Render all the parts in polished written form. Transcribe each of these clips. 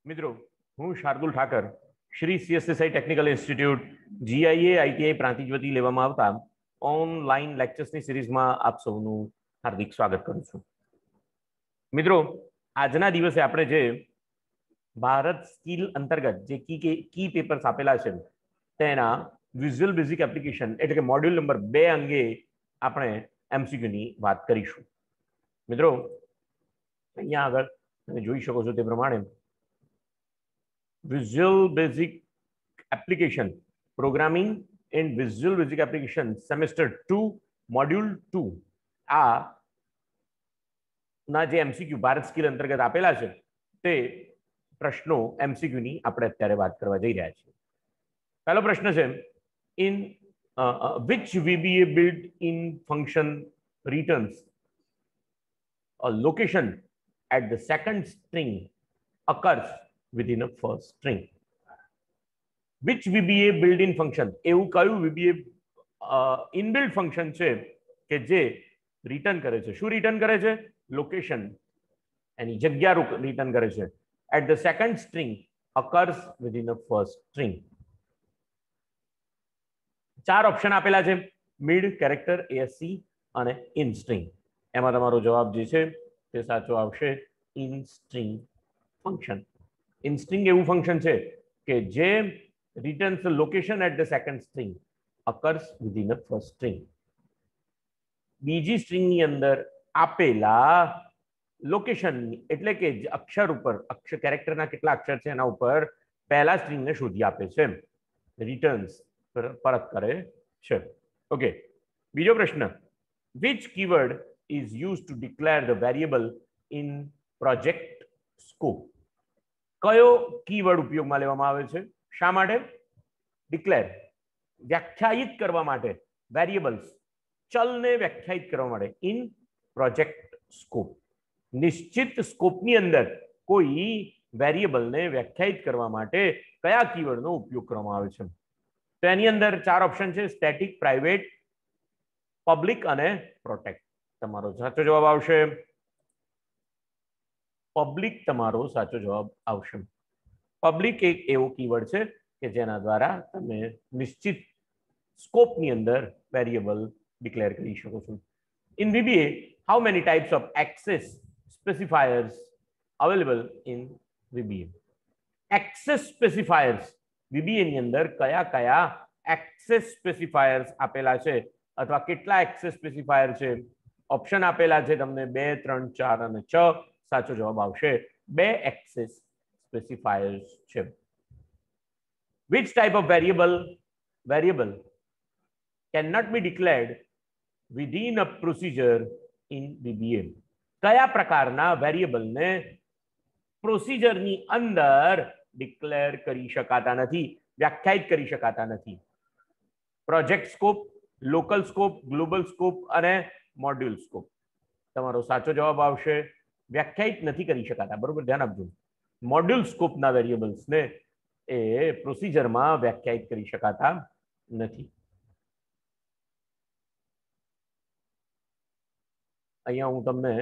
મિત્રો, હું Shardul Thakar Shri CSSI technical institute GIA ITI Prantij વતી લેવામાં આવતા ઓનલાઈન લેક્ચર્સની સિરીઝમાં આપ સૌનું હાર્દિક સ્વાગત કરું છું. મિત્રો, આજના દિવસે આપણે જે ભારત સ્કિલ અંતર્ગત જે કી પેપર્સ આપેલા છે તેના વિઝ્યુઅલ બેઝિક એપ્લિકેશન એટલે કે મોડ્યુલ નંબર 2 અંગે આપણે એમસીક્યુની વાત કરીશું. મિત્રો, અહીંયા આગળ તમે જોઈ શકો છો તે પ્રમાણે Visual Basic Application Programming in Visual Basic Application Semester 2 Module 2 આ ના જે એમસીક્યુ ભારત સ્કિલ અંતર્ગત આપેલા છે તે પ્રશ્નો એમસીક્યુ ની આપણે અત્યારે વાત કરવા જઈ રહ્યા છીએ. પહેલો પ્રશ્ન છે, in which VBA built in function returns a location at the second string occurs within a first string. Which VBA built-in function એવું કયું VBA ઇનબિલ્ટ ફંક્શન છે કે જે રિટર્ન કરે છે? શું રિટર્ન કરે છે? લોકેશન, એની જગ્યા રિટર્ન કરે છે. At the second string occurs within a first string. ચાર ઓપ્શન આપેલા છે, મિડ, કેરેક્ટર, એએસસી અને ઇન સ્ટ્રિંગ. એમાં તમારો જવાબ જે છે તે સાચો આવશે, in string function. In string એવું ફંક્શન છે કે જે returns the location at the second string occurs within a first string. બીજી સ્ટ્રિંગની અંદર આપેલા લોકેશન એટલે કે અક્ષર ઉપર કેરેક્ટરના કેટલા અક્ષર છે એના ઉપર પહેલા સ્ટ્રિંગને શોધી આપે છે, રિટર્ન્સ પરત કરે છે. ઓકે, બીજો પ્રશ્ન, which keyword is used to declare the variable in project scope? કયો કીવર્ડ ઉપયોગમાં લેવામાં આવે છે? શા માટે? ડિક્લેર, વ્યાખ્યાયિત કરવા માટે, વેરિયેબલ્સ, ચલને વ્યાખ્યાયિત કરવા માટે. ઇન પ્રોજેક્ટ સ્કોપ, નિશ્ચિત સ્કોપની અંદર કોઈ વેરિયેબલને વ્યાખ્યાયિત કરવા માટે કયા કીવર્ડનો ઉપયોગ કરવામાં આવે છે? તો એની અંદર ચાર ઓપ્શન છે, સ્ટેટિક, પ્રાઇવેટ, પબ્લિક અને પ્રોટેક્ટ. તમારો સાચો જવાબ આવશે પબ્લિક. તમારો સાચો જવાબ આવશે પબ્લિક. એક એવો કીવર્ડ છે કે જેના દ્વારા તમે નિશ્ચિત સ્કોપની અંદર વેરિયેબલ ડિક્લેર કરી શકો છો. In VBA, how many types of access specifiers available in VBA? Access specifiers VBA ની અંદર કયા કયા એક્સેસ સ્પેસિફાયર્સ આપેલા છે અથવા કેટલા એક્સેસ સ્પેસિફાયર છે? ઓપ્શન આપેલા છે તમને 2, 3, 4 અને 6. સાચો જવાબ આવશે 2 એક્સેસ સ્પેસિફાયર્સ છે. Which type of variable cannot be declared within a procedure in VBA? કયા પ્રકારના વેરિયેબલને પ્રોસિજરની અંદર ડિક્લેર કરી શકાતા નથી, વ્યાખ્યાયિત કરી શકાતા નથી? Project scope, local scope, global scope અને મોડ્યુલ સ્કોપ. તમારો સાચો જવાબ આવશે વ્યાખ્યાયિત નથી કરી શકાતા. બરોબર, ધ્યાન આપજો. મોડ્યુલ સ્કોપના વેરિયેબલ્સને એ પ્રોસિજરમાં વ્યાખ્યાયિત કરી શકાતા નથી. અહીંયા હું તમને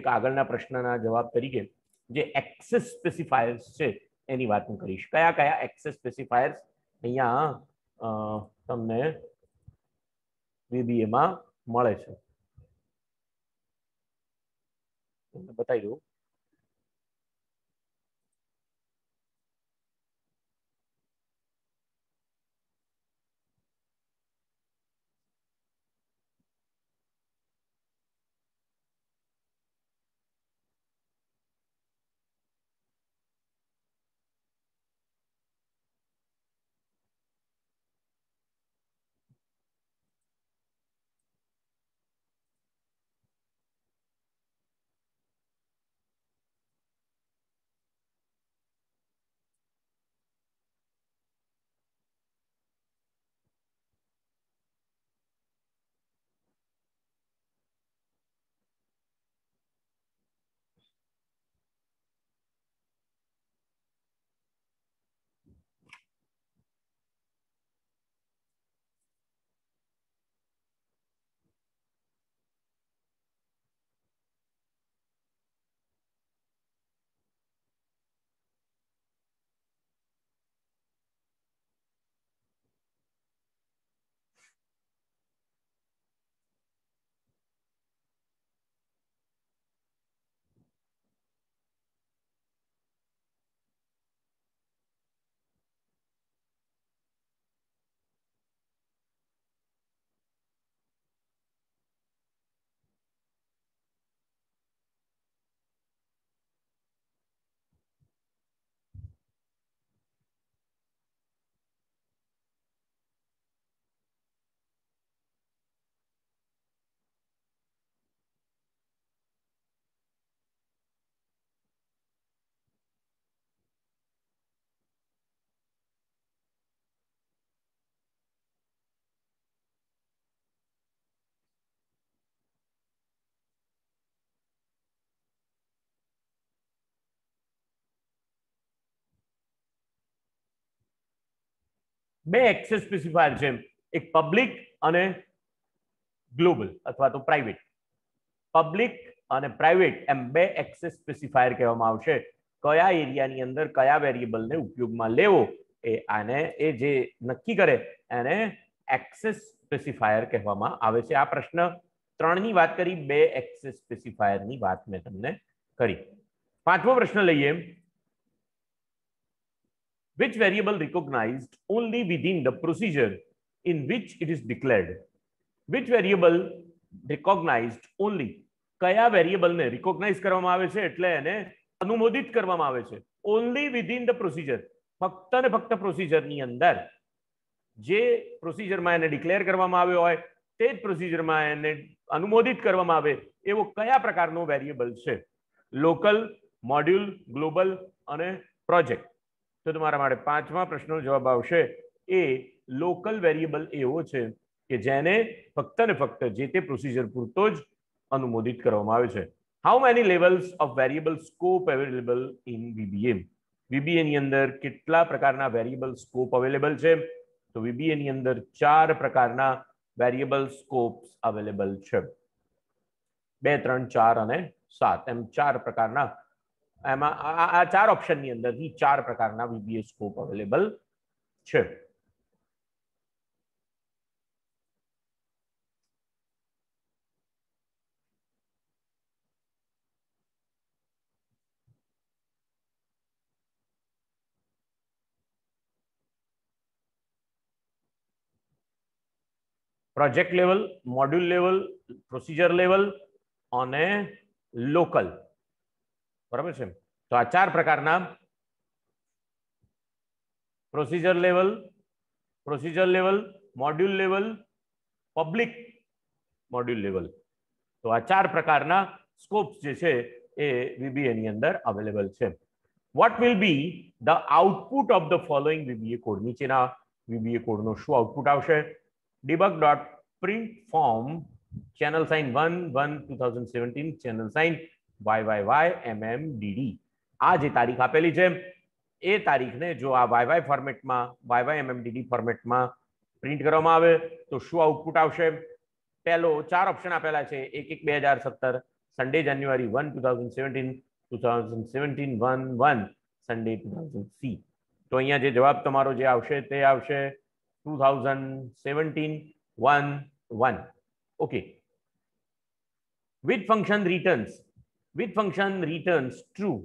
એક આગળના પ્રશ્નના જવાબ તરીકે જે એક્સેસ સ્પેસિફાયર્સ છે એની વાત હું કરીશ. કયા કયા એક્સેસ સ્પેસિફાયર્સ અહીંયા તમને VBA માં મળે છે બતાવી દઉં. બે એક્સેસ સ્પેસિફાયર છે, એક પબ્લિક અને ગ્લોબલ અથવા તો પ્રાઇવેટ. પબ્લિક અને પ્રાઇવેટ એમ બે એક્સેસ સ્પેસિફાયર કહેવામાં આવશે. કયા એરિયાની અંદર કયા વેરિયેબલને ઉપયોગમાં લેવો એ આને એ જે નક્કી કરે એને એક્સેસ સ્પેસિફાયર કહેવામાં આવે છે. આ પ્રશ્ન 3 ની વાત કરી, બે એક્સેસ સ્પેસિફાયરની વાત મેં તમને કરી. પાંચમો પ્રશ્ન લઈએ. Which variable recognized only within the procedure in which it is declared? Which variable recognized only? કયા વેરિયેબલને રિકોગ્નાઇઝ કરવામાં આવે છે એટલે એને અનુમોદિત કરવામાં આવે છે. ઓનલી વિધિન ધ પ્રોસિજર, ફક્ત ને ફક્ત પ્રોસિજરની અંદર. જે પ્રોસિજરમાં એને ડિક્લેર કરવામાં આવ્યો હોય તે જ પ્રોસિજરમાં એને અનુમોદિત કરવામાં આવે એવો કયા પ્રકારનો વેરિયેબલ છે? લોકલ, મોડ્યુલ, ગ્લોબલ અને પ્રોજેક્ટ. તો તમારા માટે પાંચમા પ્રશ્નનો જવાબ આવશે એ લોકલ વેરિયેબલ એવો છે કે જેને ફક્ત ને ફક્ત જે તે પ્રોસિજર પૂરતો જ અનુમોદિત કરવામાં આવે છે. How many levels of variable scope available in VBA? VBA ની અંદર કેટલા પ્રકારના વેરિયેબલ સ્કોપ અવેલેબલ છે? તો VBA ની અંદર 4 પ્રકારના વેરિયેબલ સ્કોપ્સ અવેલેબલ છે. 2, 3, 4 અને 7 એમ 4 પ્રકારના. એમાં આ 4 ઓપ્શનની અંદરથી 4 પ્રકારના VBA સ્કોપ અવેલેબલ છે. Project level, module level, procedure level અને લોકલ. બરાબર છે. તો આ 4 પ્રકારના procedure level, module level, public module level. તો આ 4 પ્રકારના સ્કોપ્સ જે છે એ VBA ની અંદર અવેલેબલ છે. What will be the output of the following VBA code? નીચેના VBA કોડનો શું આઉટપુટ આવશે? debug.print form channel sign 1/1/2017 channel sign YYYMMDD. આ જે તારીખ આપેલી છે એ તારીખને જો આ YY ફોર્મેટમાં, YYMMDD ફોર્મેટમાં પ્રિન્ટ કરવામાં આવે તો શું આઉટપુટ આવશે? પહેલો 4 ઓપ્શન આપેલા છે. 1/1/2017 સન્ડે જાન્યુઆરી 1 2017, 2017 1/1 સન્ડે 2000C. તો અહીંયા જે જવાબ તમારો જે આવશે તે આવશે 2017 1/1. Okay. which function returns true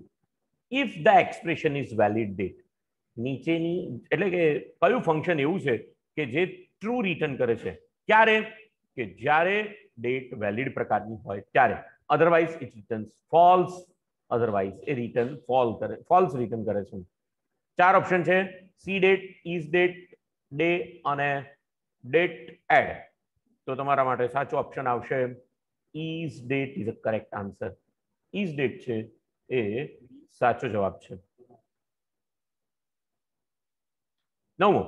if the expression is valid date? નીચેની એટલે કે કયું ફંક્શન એવું છે કે જે ટ્રુ રિટર્ન કરે છે? ક્યારે? કે જ્યારે ડેટ વેલિડ પ્રકારની હોય ત્યારે. Otherwise it returns false. Otherwise A return false return કરે છે. 4 ઓપ્શન છે: C date, is date, day અને ડેટ એડ. તો તમારા માટે સાચો ઓપ્શન આવશે is that is a correct answer. Is date છે એ સાચો જવાબ છે. નવમો,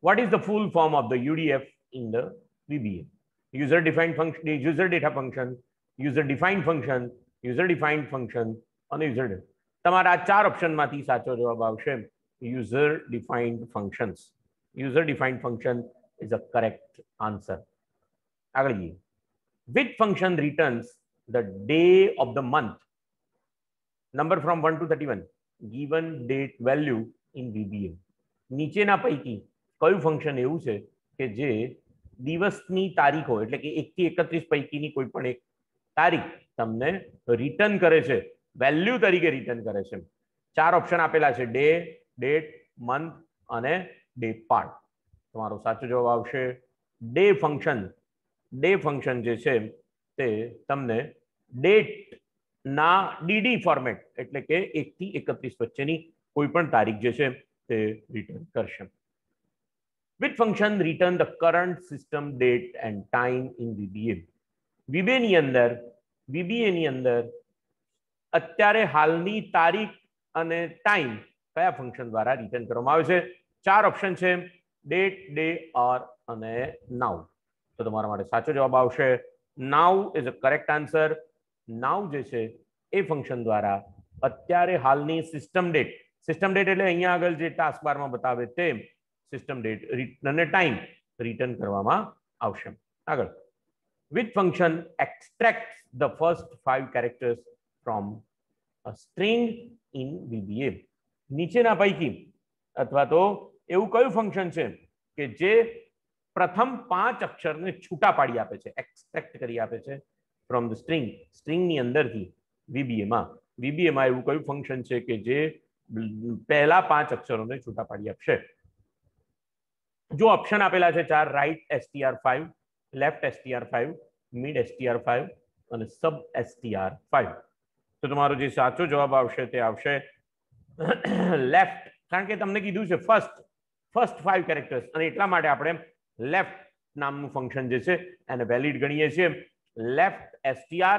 what is the full form of the UDF in the VBA? user defined function, user data function, user defined function, user defined function અને user. તમારા 4 ઓપ્શનમાંથી સાચો જવાબ આવશે user defined functions. user defined function is a correct answer. આગળ જઈએ. which function returns the day of the month number from 1 to 31 given date value in VBA? નીચેના પૈકી કયું ફંક્શન એવું છે કે જે દિવસની તારીખો એટલે કે 1 થી 31 પૈકીની કોઈ પણ એક તારીખ તમને રિટર્ન કરે છે, વેલ્યુ તરીકે રિટર્ન કરે છે? 4 ઓપ્શન આપેલા છે: ડે, ડેટ, મંથ અને ડે પાર્ટ. તમારો સાચો જવાબ આવશે ડે ફંક્શન. ડે ફંક્શન જે છે તે તમને ડેટ ના ડીડી ફોર્મેટ એટલે કે 1 થી 31 વચ્ચેની કોઈ પણ તારીખ જે છે તે રિટર્ન કરશે. which function return the current system date and time in VBA? VBA ની અંદર અત્યારે હાલની તારીખ અને ટાઈમ કયા ફંક્શન દ્વારા રિટર્ન કરવામાં આવે છે? 4 ઓપ્શન છે: ડેટ, ડે, ઓર અને નાઉ. તો તમારા માટે સાચો જવાબ આવશે નાઉ ઇઝ અ કરેક્ટ આન્સર. નાઉ જે છે એ ફંક્શન દ્વારા અત્યારે હાલની સિસ્ટમ ડેટ એટલે અહીંયા આગળ જે ટાસ્ક બારમાં બતાવે તે સિસ્ટમ ડેટ અને ટાઈમ રિટર્ન કરવામાં આવશે. આગળ, which function extracts the first 5 characters from a string in VBA? નીચેના પૈકી અથવા તો એવું કયું ફંક્શન છે કે જે પ્રથમ 5 અક્ષરને છૂટા પાડી આપે છે, એક્સટ્રેક્ટ કરી આપે છે ફ્રોમ ધ સ્ટ્રિંગની અંદરથી VBA માં એવું કયું ફંક્શન છે કે જે પહેલા 5 અક્ષરોને છૂટા પાડી આપશે? જો ઓપ્શન આપેલા છે 4, right str5, left str5, mid str5 અને સબ str5. તો તમારો જે સાચો જવાબ આવશે તે આવશે લેફ્ટ, કારણ કે તમને કીધું છે ફર્સ્ટ 5 કેરેક્ટર્સ, અને એટલા માટે આપણે લેફ્ટ નામનું ફંક્શન જે છે એને વેલિડ ગણીએ છીએ. લેફ્ટ str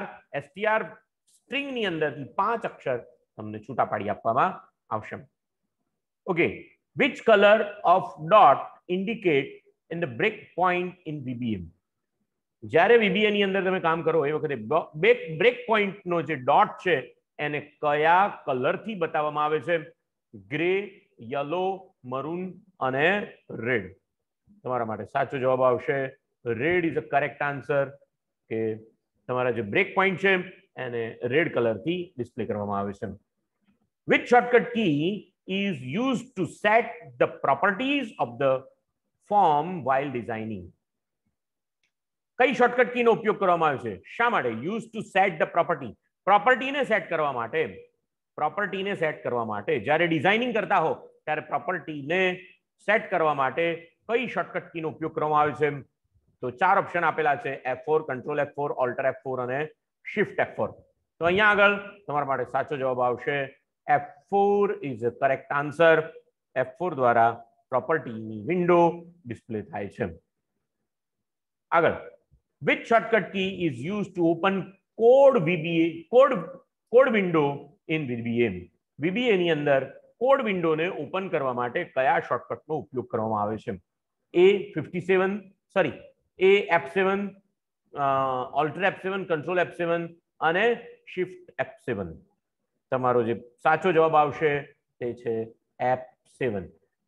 સ્ટ્રિંગની અંદરથી 5 અક્ષર તમને છૂટા પાડી આપવામાં આવશે. Okay, which color of dot indicate in the break point in VBA? જ્યારે VBA ની અંદર તમે કામ કરો એ વખતે બ્રેક પોઈન્ટનો જે ડોટ છે એને કયા કલરથી બતાવવામાં આવે છે? ગ્રે, યલો, મરૂન અને રેડ. તમારા માટે સાચો જવાબ આવશે red is a correct answer, કે તમારા જે બ્રેક પોઈન્ટ છે એને રેડ કલરથી ડિસ્પ્લે કરવામાં આવે છે. Which shortcut key is used to set the properties of the form while designing? કઈ શોર્ટકટ કીનો ઉપયોગ કરવામાં આવે છે? શા માટે? યુઝ ટુ સેટ ધ પ્રોપર્ટીને સેટ કરવા માટે જ્યારે ડિઝાઇનિંગ કરતા હો ત્યારે પ્રોપર્ટીને સેટ કરવા માટે કઈ શોર્ટકટ કીનો ઉપયોગ કરવામાં આવે છે? તો 4 ઓપ્શન આપેલા છે, F4, control F4, alter F4 અને શિફ્ટ F4. તો અહીંયા આગળ તમારા માટે સાચો જવાબ આવશે F4 is a correct answer. F4 દ્વારા પ્રોપર્ટીની વિન્ડો ડિસ્પ્લે થાય છે. આગળ, which shortcut key is used to open code window in VBA? VBA ની અંદર કોડ વિન્ડોને ઓપન કરવા માટે કયા શોર્ટકટનો ઉપયોગ કરવામાં આવે છે? F7, alter F7, control F7 અને શિફ્ટ F7. તમારો જે સાચો જવાબ આવશે તે છે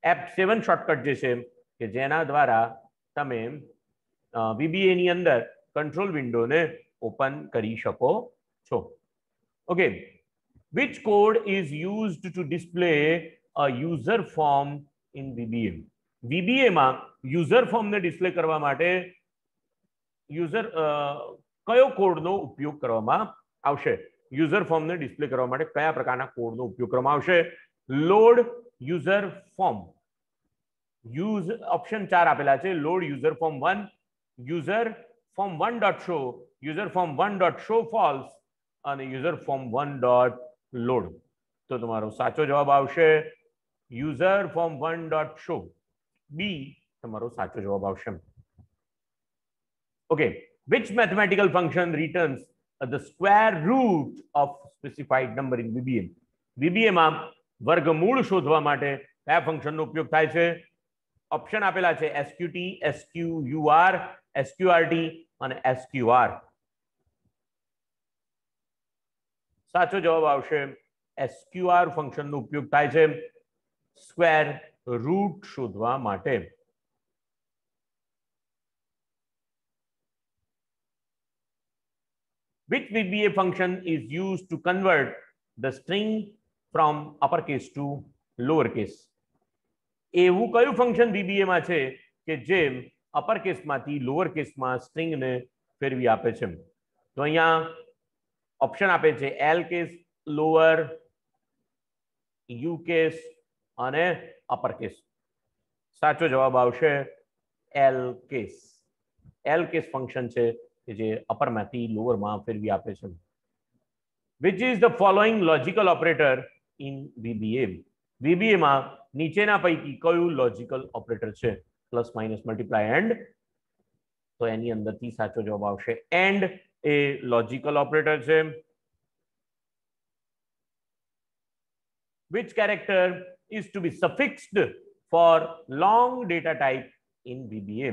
F7 શોર્ટકટ જે છે કે જેના દ્વારા તમે VBA ની અંદર કંટ્રોલ વિન્ડોને ઓપન કરી શકો છો. Okay, which code is used to display a user form in VBA? VBA માં યુઝર ફોર્મને ડિસ્પ્લે કરવા માટે કયો કોડનો ઉપયોગ કરવામાં આવશે? યુઝર ફોર્મને ડિસ્પ્લે કરવા માટે કયા પ્રકારના કોડનો ઉપયોગ કરવામાં આવશે? Load user form. ઓપ્શન 4 આપેલા છે, load user form 1, user form 1.show, user form 1.show false અને યુઝર ફોર્મ 1.load. તો તમારો સાચો જવાબ આવશે યુઝર ફોર્મ 1.show. બી તમારો સાચો જવાબ આવશે. Okay, which mathematical function returns the square root of specified number in VBA? VBA માં વર્ગમૂળ શોધવા માટે કયા ફંક્શનનો ઉપયોગ થાય છે? ઓપ્શન આપેલા છે SQT, SQUR, SQRT અને SQR. સાચો જવાબ આવશે SQR ફંક્શનનો ઉપયોગ થાય છે સ્ક્વેર રૂટ શોધવા માટે. Which VBA function is used to convert the string from uppercase to lowercase? એવું કયું ફંક્શન VBA માં છે કે જે અપર કેસમાંથી લોઅર કેસમાં સ્ટ્રિંગને ફેરવી આપે છે? તો અહીંયા ઓપ્શન આપે છે L case, lower, you case અને અપર કેસ. સાચો જવાબ આવશે L case. L case function છે કે જે અપરમાંથી લોઅરમાં ફેરવી આપે છે. Which is the following logical operator in VBA? VBA માં નીચેના પૈકી કયું લોજિકલ ઓપરેટર છે? Plus, minus, multiply, and. તો એની અંદરથી સાચો જવાબ આવશે એન્ડ એ લોજિકલ ઓપરેટર છે. Which character is to be suffixed for long data type in VBA?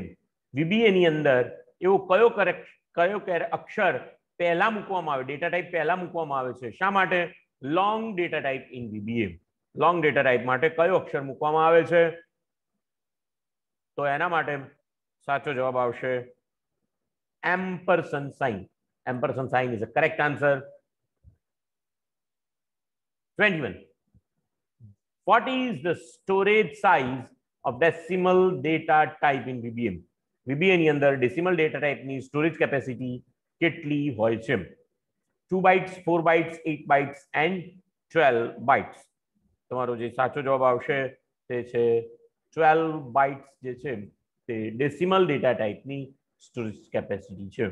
VBA ની અંદર એવો કયો અક્ષર પહેલા મૂકવામાં આવે, ડેટા ટાઈપ પહેલા મૂકવામાં આવે છે? શા માટે? Long data type in VBA. Long data type માટે કયો અક્ષર મૂકવામાં આવે છે? તો એના માટે સાચો જવાબ આવશે ampersand sign. Ampersand sign is a correct answer. 21. What is the storage size of decimal data type in VBA? VBA ની અંદર ડેસિમલ ડેટા ટાઈપની સ્ટોરેજ કેપેસિટી કેટલી હોય છે? 2 bytes, 4 bytes, 8 bytes and 12 bytes. તમારો જે સાચો જવાબ આવશે તે છે 12 બાઇટ્સ જે છે તે ડેસિમલ ડેટા ટાઈપની સ્ટોરેજ કેપેસિટી છે.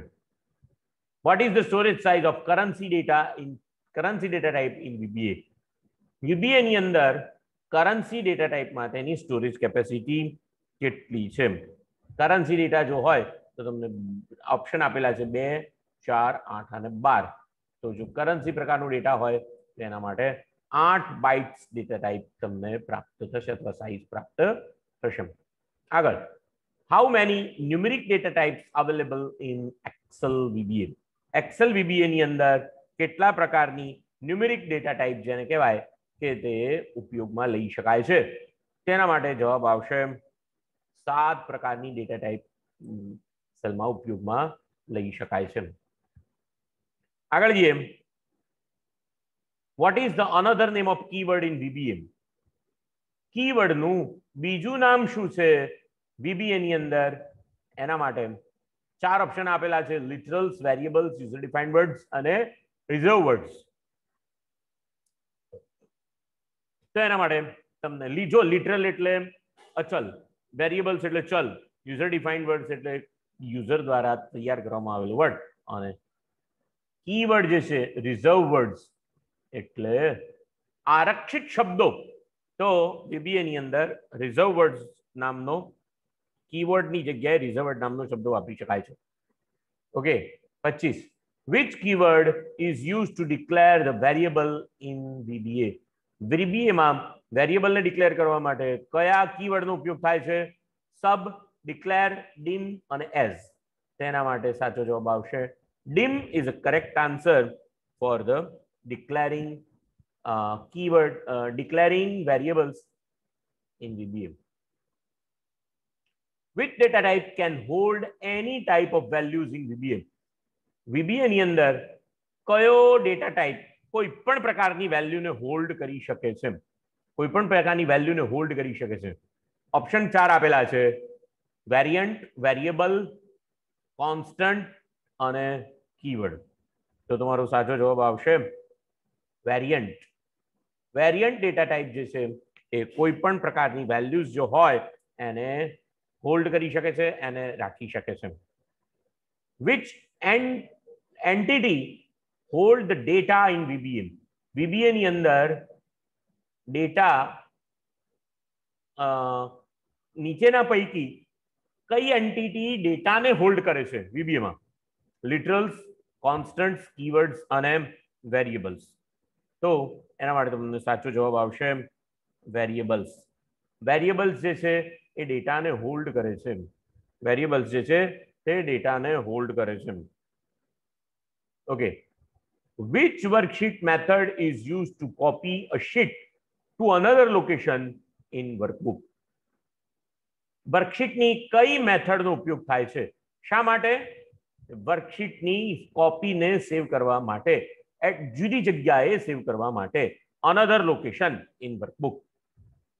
What is the storage size of currency data type in VBA? VBA ની અંદર કરન્સી ડેટા ટાઈપમાં તેની સ્ટોરેજ કેપેસિટી કેટલી છે? કરન્સી ડેટા જો હોય તો તમને ઓપ્શન આપેલા છે 2, 4, 8 અને 12. તો જો કરન્સી પ્રકારનો ડેટા હોય તેના માટે 8 બાઇટ્સ ડેટા ટાઈપ તમને પ્રાપ્ત થશે અથવા સાઇઝ પ્રાપ્ત થશે. આગળ, how many numeric data types available in Excel VBA? Excel VBA ની અંદર કેટલા પ્રકારની ન્યુમેરિક ડેટા ટાઈપ જેને કહેવાય કે તે ઉપયોગમાં લઈ શકાય છે? તેના માટે જવાબ આવશે 7 પ્રકારની ડેટા ટાઈપ એક્સેલમાં ઉપયોગમાં લઈ શકાય છે. આગળ જઈએ. Vote is the another name of keyword in VBA? કીવર્ડનું બીજું નામ શું છે VBA ની અંદર? એના માટે 4 ઓપ્શન આપેલા છે: literals, variables, user defined words અને રિઝર્વ વર્ડ્સ. તો એના માટે તમને લીજો લિટરલ એટલે અચલ, વેરિયેબલ્સ એટલે ચલ, યુઝર ડિફાઇન્ડ વર્ડ્સ એટલે યુઝર દ્વારા તૈયાર કરવામાં આવેલો વર્ડ, અને કીવર્ડ જે છે રિઝર્વ વર્ડ્સ એટલે આરક્ષિત શબ્દો. તો VBA ની અંદર રિઝર્વ વર્ડ્સ નામનો કીવર્ડની જગ્યાએ રિઝર્વ વર્ડ નામનો શબ્દ વાપરી શકાય છે. Okay. 25. Which keyword is used to declare the variable in VBA? VBA માં વેરિયેબલને ડિક્લેર કરવા માટે કયા કીવર્ડનો ઉપયોગ થાય છે? સબ, ડિક્લેર, ડીમ અને એઝ. તેના માટે સાચો જવાબ આવશે dim is a correct answer for the declaring keyword declaring variables in VBA. Which data type can hold any type of values in VBA? VBA ની અંદર કયો ડેટા ટાઈપ કોઈ પણ પ્રકારની વેલ્યુને હોલ્ડ કરી શકે છે? કોઈ પણ પ્રકારની વેલ્યુને હોલ્ડ કરી શકે છે. ઓપ્શન 4 આપેલા છે: વેરિયન્ટ, વેરિયેબલ, કોન્સ્ટન્ટ અને કીવર્ડ. તો તમારો સાચો જવાબ આવશે વેરિયન્ટ. વેરિયન્ટ ડેટા ટાઈપ જે છે એ કોઈ પણ પ્રકારની વેલ્યુઝ જો હોય એને હોલ્ડ કરી શકે છે, એને રાખી શકે છે. Which entity hold the data in VBA? VBA ની અંદર ડેટા નીચેના પૈકી કઈ એન્ટિટી ડેટાને હોલ્ડ કરે છે VBA માં? લિટરલ્સ, કોન્સ્ટન્ટ્સ, કીવર્ડ્સ અને વેરિયેબલ્સ. તો એના માટે તમને સાચો જવાબ આવશે વેરિયેબલ્સ. વેરિયેબલ્સ જે છે એ ડેટાને હોલ્ડ કરે છે. વેરિયેબલ્સ જે છે તે ડેટાને હોલ્ડ કરે છે. Okay. Which worksheet method is used to copy a sheet to another location in workbook? વર્કશીટની કઈ મેથડનો ઉપયોગ થાય છે? શા માટે? વર્કશીટની કોપીને સેવ કરવા માટે, જુદી જગ્યાએ સેવ કરવા માટે, અનધર લોકેશન ઇન વર્કબુક.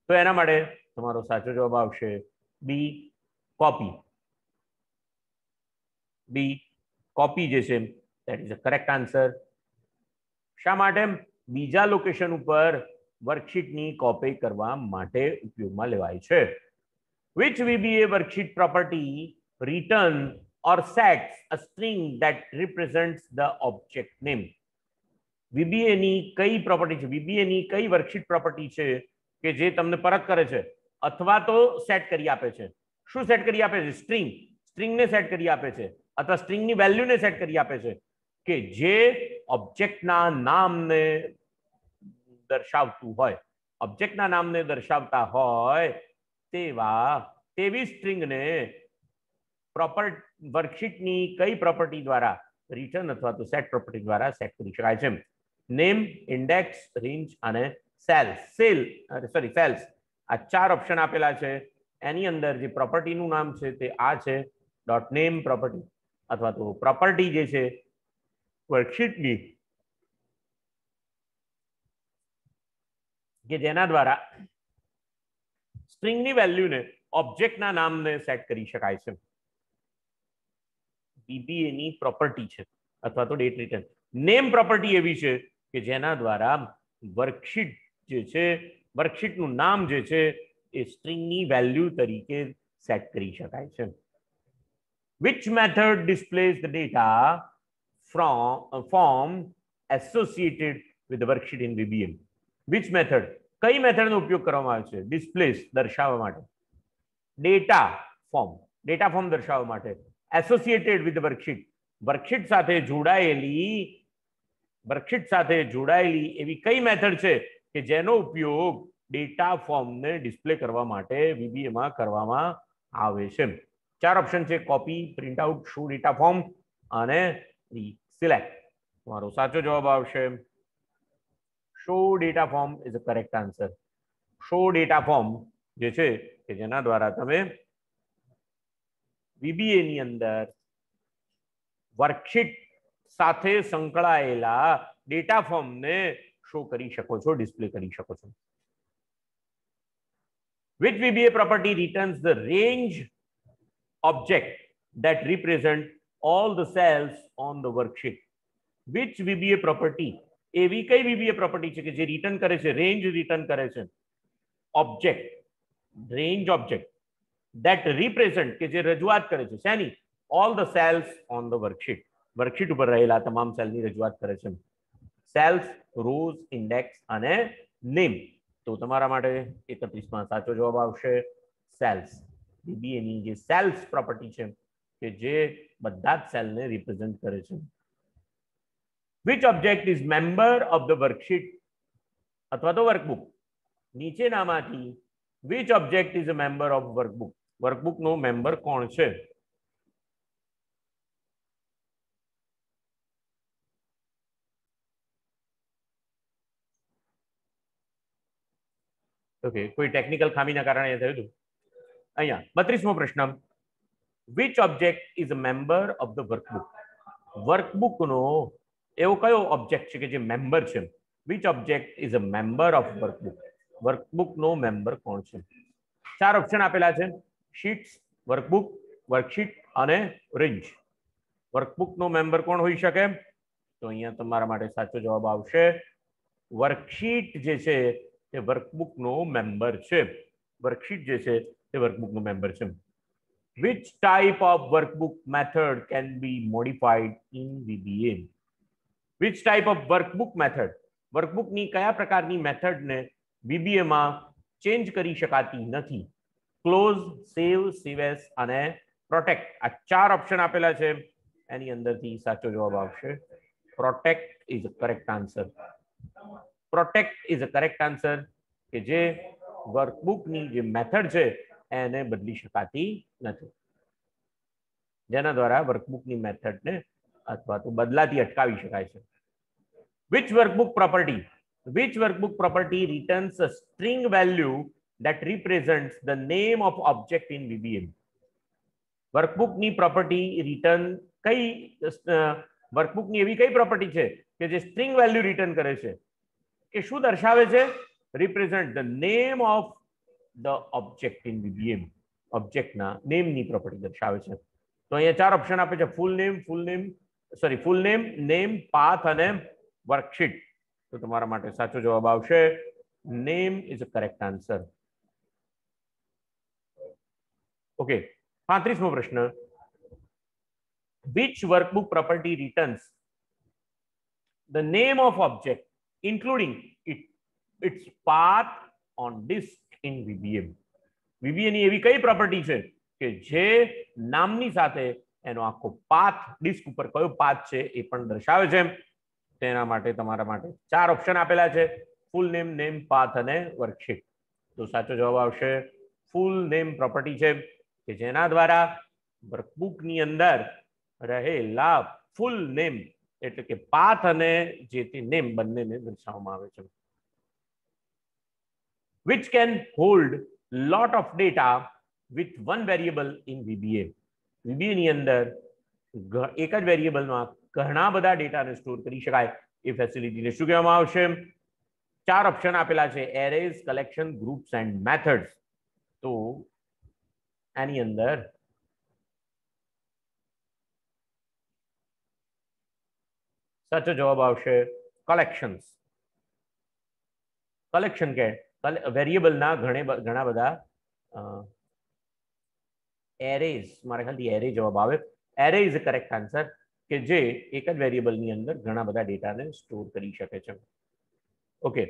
તો એના માટે તમારો સાચો જવાબ આવશે બી, કોપી. બી, કોપી જે છે that is the correct answer. શા માટે? બીજા લોકેશન ઉપર વર્કશીટની કોપી કરવા માટે ઉપયોગમાં લેવાય છે. Which VBA worksheet property return or sets a string that represents the object name? VBA ની કઈ પ્રોપર્ટી છે? VBA ની કઈ વર્કશીટ પ્રોપર્ટી છે કે જે તમને પરત કરે છે અથવા તો સેટ કરી આપે છે? શું સેટ કરી આપે છે? સ્ટ્રિંગ. સ્ટ્રિંગને સેટ કરી આપે છે અથવા સ્ટ્રિંગની વેલ્યુને સેટ કરી આપે છે કે જે ઓબ્જેક્ટના નામને દર્શાવતું હોય. ઓબ્જેક્ટના નામને દર્શાવતા હોય તેવી સ્ટ્રિંગને પ્રોપર વર્કશીટની કઈ પ્રોપર્ટી દ્વારા રિટર્ન અથવા તો સેટ પ્રોપર્ટી દ્વારા સેટ કરી શકાય છે? નેમ, ઇન્ડેક્સ, રેન્જ અને સેલ્સ. સેલ્સ આ 4 ઓપ્શન આપેલા છે: એની અંદર જે પ્રોપર્ટીનું નામ છે તે આ છે ડોટ નેમ પ્રોપર્ટી, અથવા તો પ્રોપર્ટી જે છે વર્કશીટની કે જેના દ્વારા સ્ટ્રિંગની વેલ્યુને ઓબ્જેક્ટના નામને સેટ કરી શકાય છે. VBA ની પ્રોપર્ટી છે અથવા તો ડેટ રિટર્ન. નેમ પ્રોપર્ટી એવી છે કે જેના દ્વારા વર્કશીટ જે છે, વર્કશીટનું નામ જે છે એ સ્ટ્રિંગની વેલ્યુ તરીકે સેટ કરી શકાય છે. Which method displays the data from form associated with the worksheet in VBA? Which method? કઈ મેથડનો ઉપયોગ કરવામાં આવે છે ડિસ્પ્લેસ દર્શાવવા માટે, ડેટા ફોર્મ દર્શાવવા માટે, એસોસિએટેડ વિથ વર્કશીટ વર્કશીટ સાથે જોડાયેલી એવી કઈ મેથડ છે કે જેનો ઉપયોગ ડેટા ફોર્મને ડિસ્પ્લે કરવા માટે VBA માં કરવામાં આવે છે. 4 ઓપ્શન છે: copy, print out, show data form અને સિલેક્ટ. તમારો સાચો જવાબ આવશે show data form is a correct answer. Show data form જે છે કે જેના દ્વારા તમે VBA ની અંદર વર્કશીટ સાથે સંકળાયેલા ડેટા ફોર્મને શો કરી શકો છો, ડિસ્પ્લે કરી શકો છો. Which VBA property returns the range object that represent all the cells on the worksheet? Which VBA property? એવી કઈ VBA પ્રોપર્ટી છે કે જે રિટર્ન કરે છે, રેન્જ રિટર્ન કરે છે, object, range object that represent કે જે રજૂઆત કરે છે શેની? all the cells on the worksheet. Worksheet ઉપર રહેલા તમામ સેલની રજૂઆત કરે છે. સેલ્સ, રોઝ, ઇન્ડેક્સ અને નેમ. તો તમારા માટે 31 માં સાચો જવાબ આવશે સેલ્સ. VBA ની જે સેલ્સ પ્રોપર્ટી છે કે જે બધા જ સેલને રિપ્રેઝન્ટ કરે છે. Which object is member of the worksheet અથવા તો વર્કબુક? નીચેનામાંથી which object is a member of workbook? વર્કબુકનો મેમ્બર કોણ છે? ઓકે, કોઈ ટેકનિકલ ખામીના કારણે એ થયું હતું. અહીંયા 32મો પ્રશ્ન. Which object is a member of the workbook? વર્કબુકનો એવો કયો ઓબ્જેક્ટ છે કે જે મેમ્બર છે? Which object is a member of workbook? વર્કબુકનો મેમ્બર કોણ છે? 4 ઓપ્શન આપેલા છે: શીટ્સ, વર્કબુક, વર્કશીટ અને રેન્જ. વર્કબુકનો મેમ્બર કોણ હોઈ શકે? તો અહીંયા તમારા માટે સાચો જવાબ આવશે વર્કશીટ જે છે તે વર્કબુકનો મેમ્બર છે. વર્કશીટ જે છે તે વર્કબુકનો મેમ્બર છે. Which type of workbook method can be modified in VBA? Which type of workbook method? વર્કબુકની કયા પ્રકારની મેથડને VBA માં ચેન્જ કરી શકાતી નથી? ક્લોઝ, સેવ, સેવ એઝ અને પ્રોટેક્ટ. આ 4 ઓપ્શન આપેલા છે. એની અંદરથી સાચો જવાબ આવશે protect is a correct answer. Protect is a correct answer કે જે વર્કબુકની જે મેથડ છે એને બદલી શકાતી નથી, જેના દ્વારા વર્કબુકની મેથડને અથવા તો બદલાતી અટકાવી શકાય છે. Which workbook property returns a string value that represents the name of object in VBA? વર્કબુકની પ્રોપર્ટી રિટર્ન કઈ વર્કબુકની એવી કઈ પ્રોપર્ટી છે કે જે સ્ટ્રિંગ વેલ્યુ રિટર્ન કરે છે કે શું દર્શાવે છે? Represent the name of the object in VBA. ઓબ્જેક્ટના નેમની પ્રોપર્ટી દર્શાવે છે. તો અહીંયા 4 ઓપ્શન આપે છે: ફૂલ નેમ, નેમ, પાથ અને વર્કશીટ. તો તમારા માટે સાચો જવાબ આવશે name is a correct answer. Okay, 35મો પ્રશ્ન. Which workbook property returns the name of object including its path on disk in VBA? VBA ની એવી કઈ પ્રોપર્ટી છે કે જે નામની સાથે એનો આખો પાથ, ડિસ્ક ઉપર કયો પાથ છે એ પણ દર્શાવે છે? તેના માટે તમારા માટે 4 ઓપ્શન આપેલા છે: ફૂલ નેમ, નેમ, પાથ અને વર્કશીટ. તો સાચો જવાબ આવશે ફૂલ નેમ પ્રોપર્ટી છે કે જેના દ્વારા વર્કબુકની અંદર રહેલા ફૂલ નેમ એટલે કે પાથ અને જે તે નેમ બંનેને દર્શાવવામાં આવે છે. Which can hold lot of data with one variable in VBA. VBA ની અંદર એક જ વેરિયેબલમાં ઘણા બધા ડેટાને સ્ટોર કરી શકાય એ ફેસિલિટીને શું કહેવામાં આવશે? ચાર ઓપ્શન આપેલા છે, arrays, collection, groups and methods. તો આની અંદર સાચો જવાબ આવશે કલેક્શન્સ. કલેક્શન કે વેરિયેબલના ઘણા બધા એરેઝ, મારા ખ્યાલથી એરે જવાબ આવે. Array is a correct answer કે જે એક જ વેરિયેબલની અંદર ઘણા બધા ડેટાને સ્ટોર કરી શકે છે. Okay,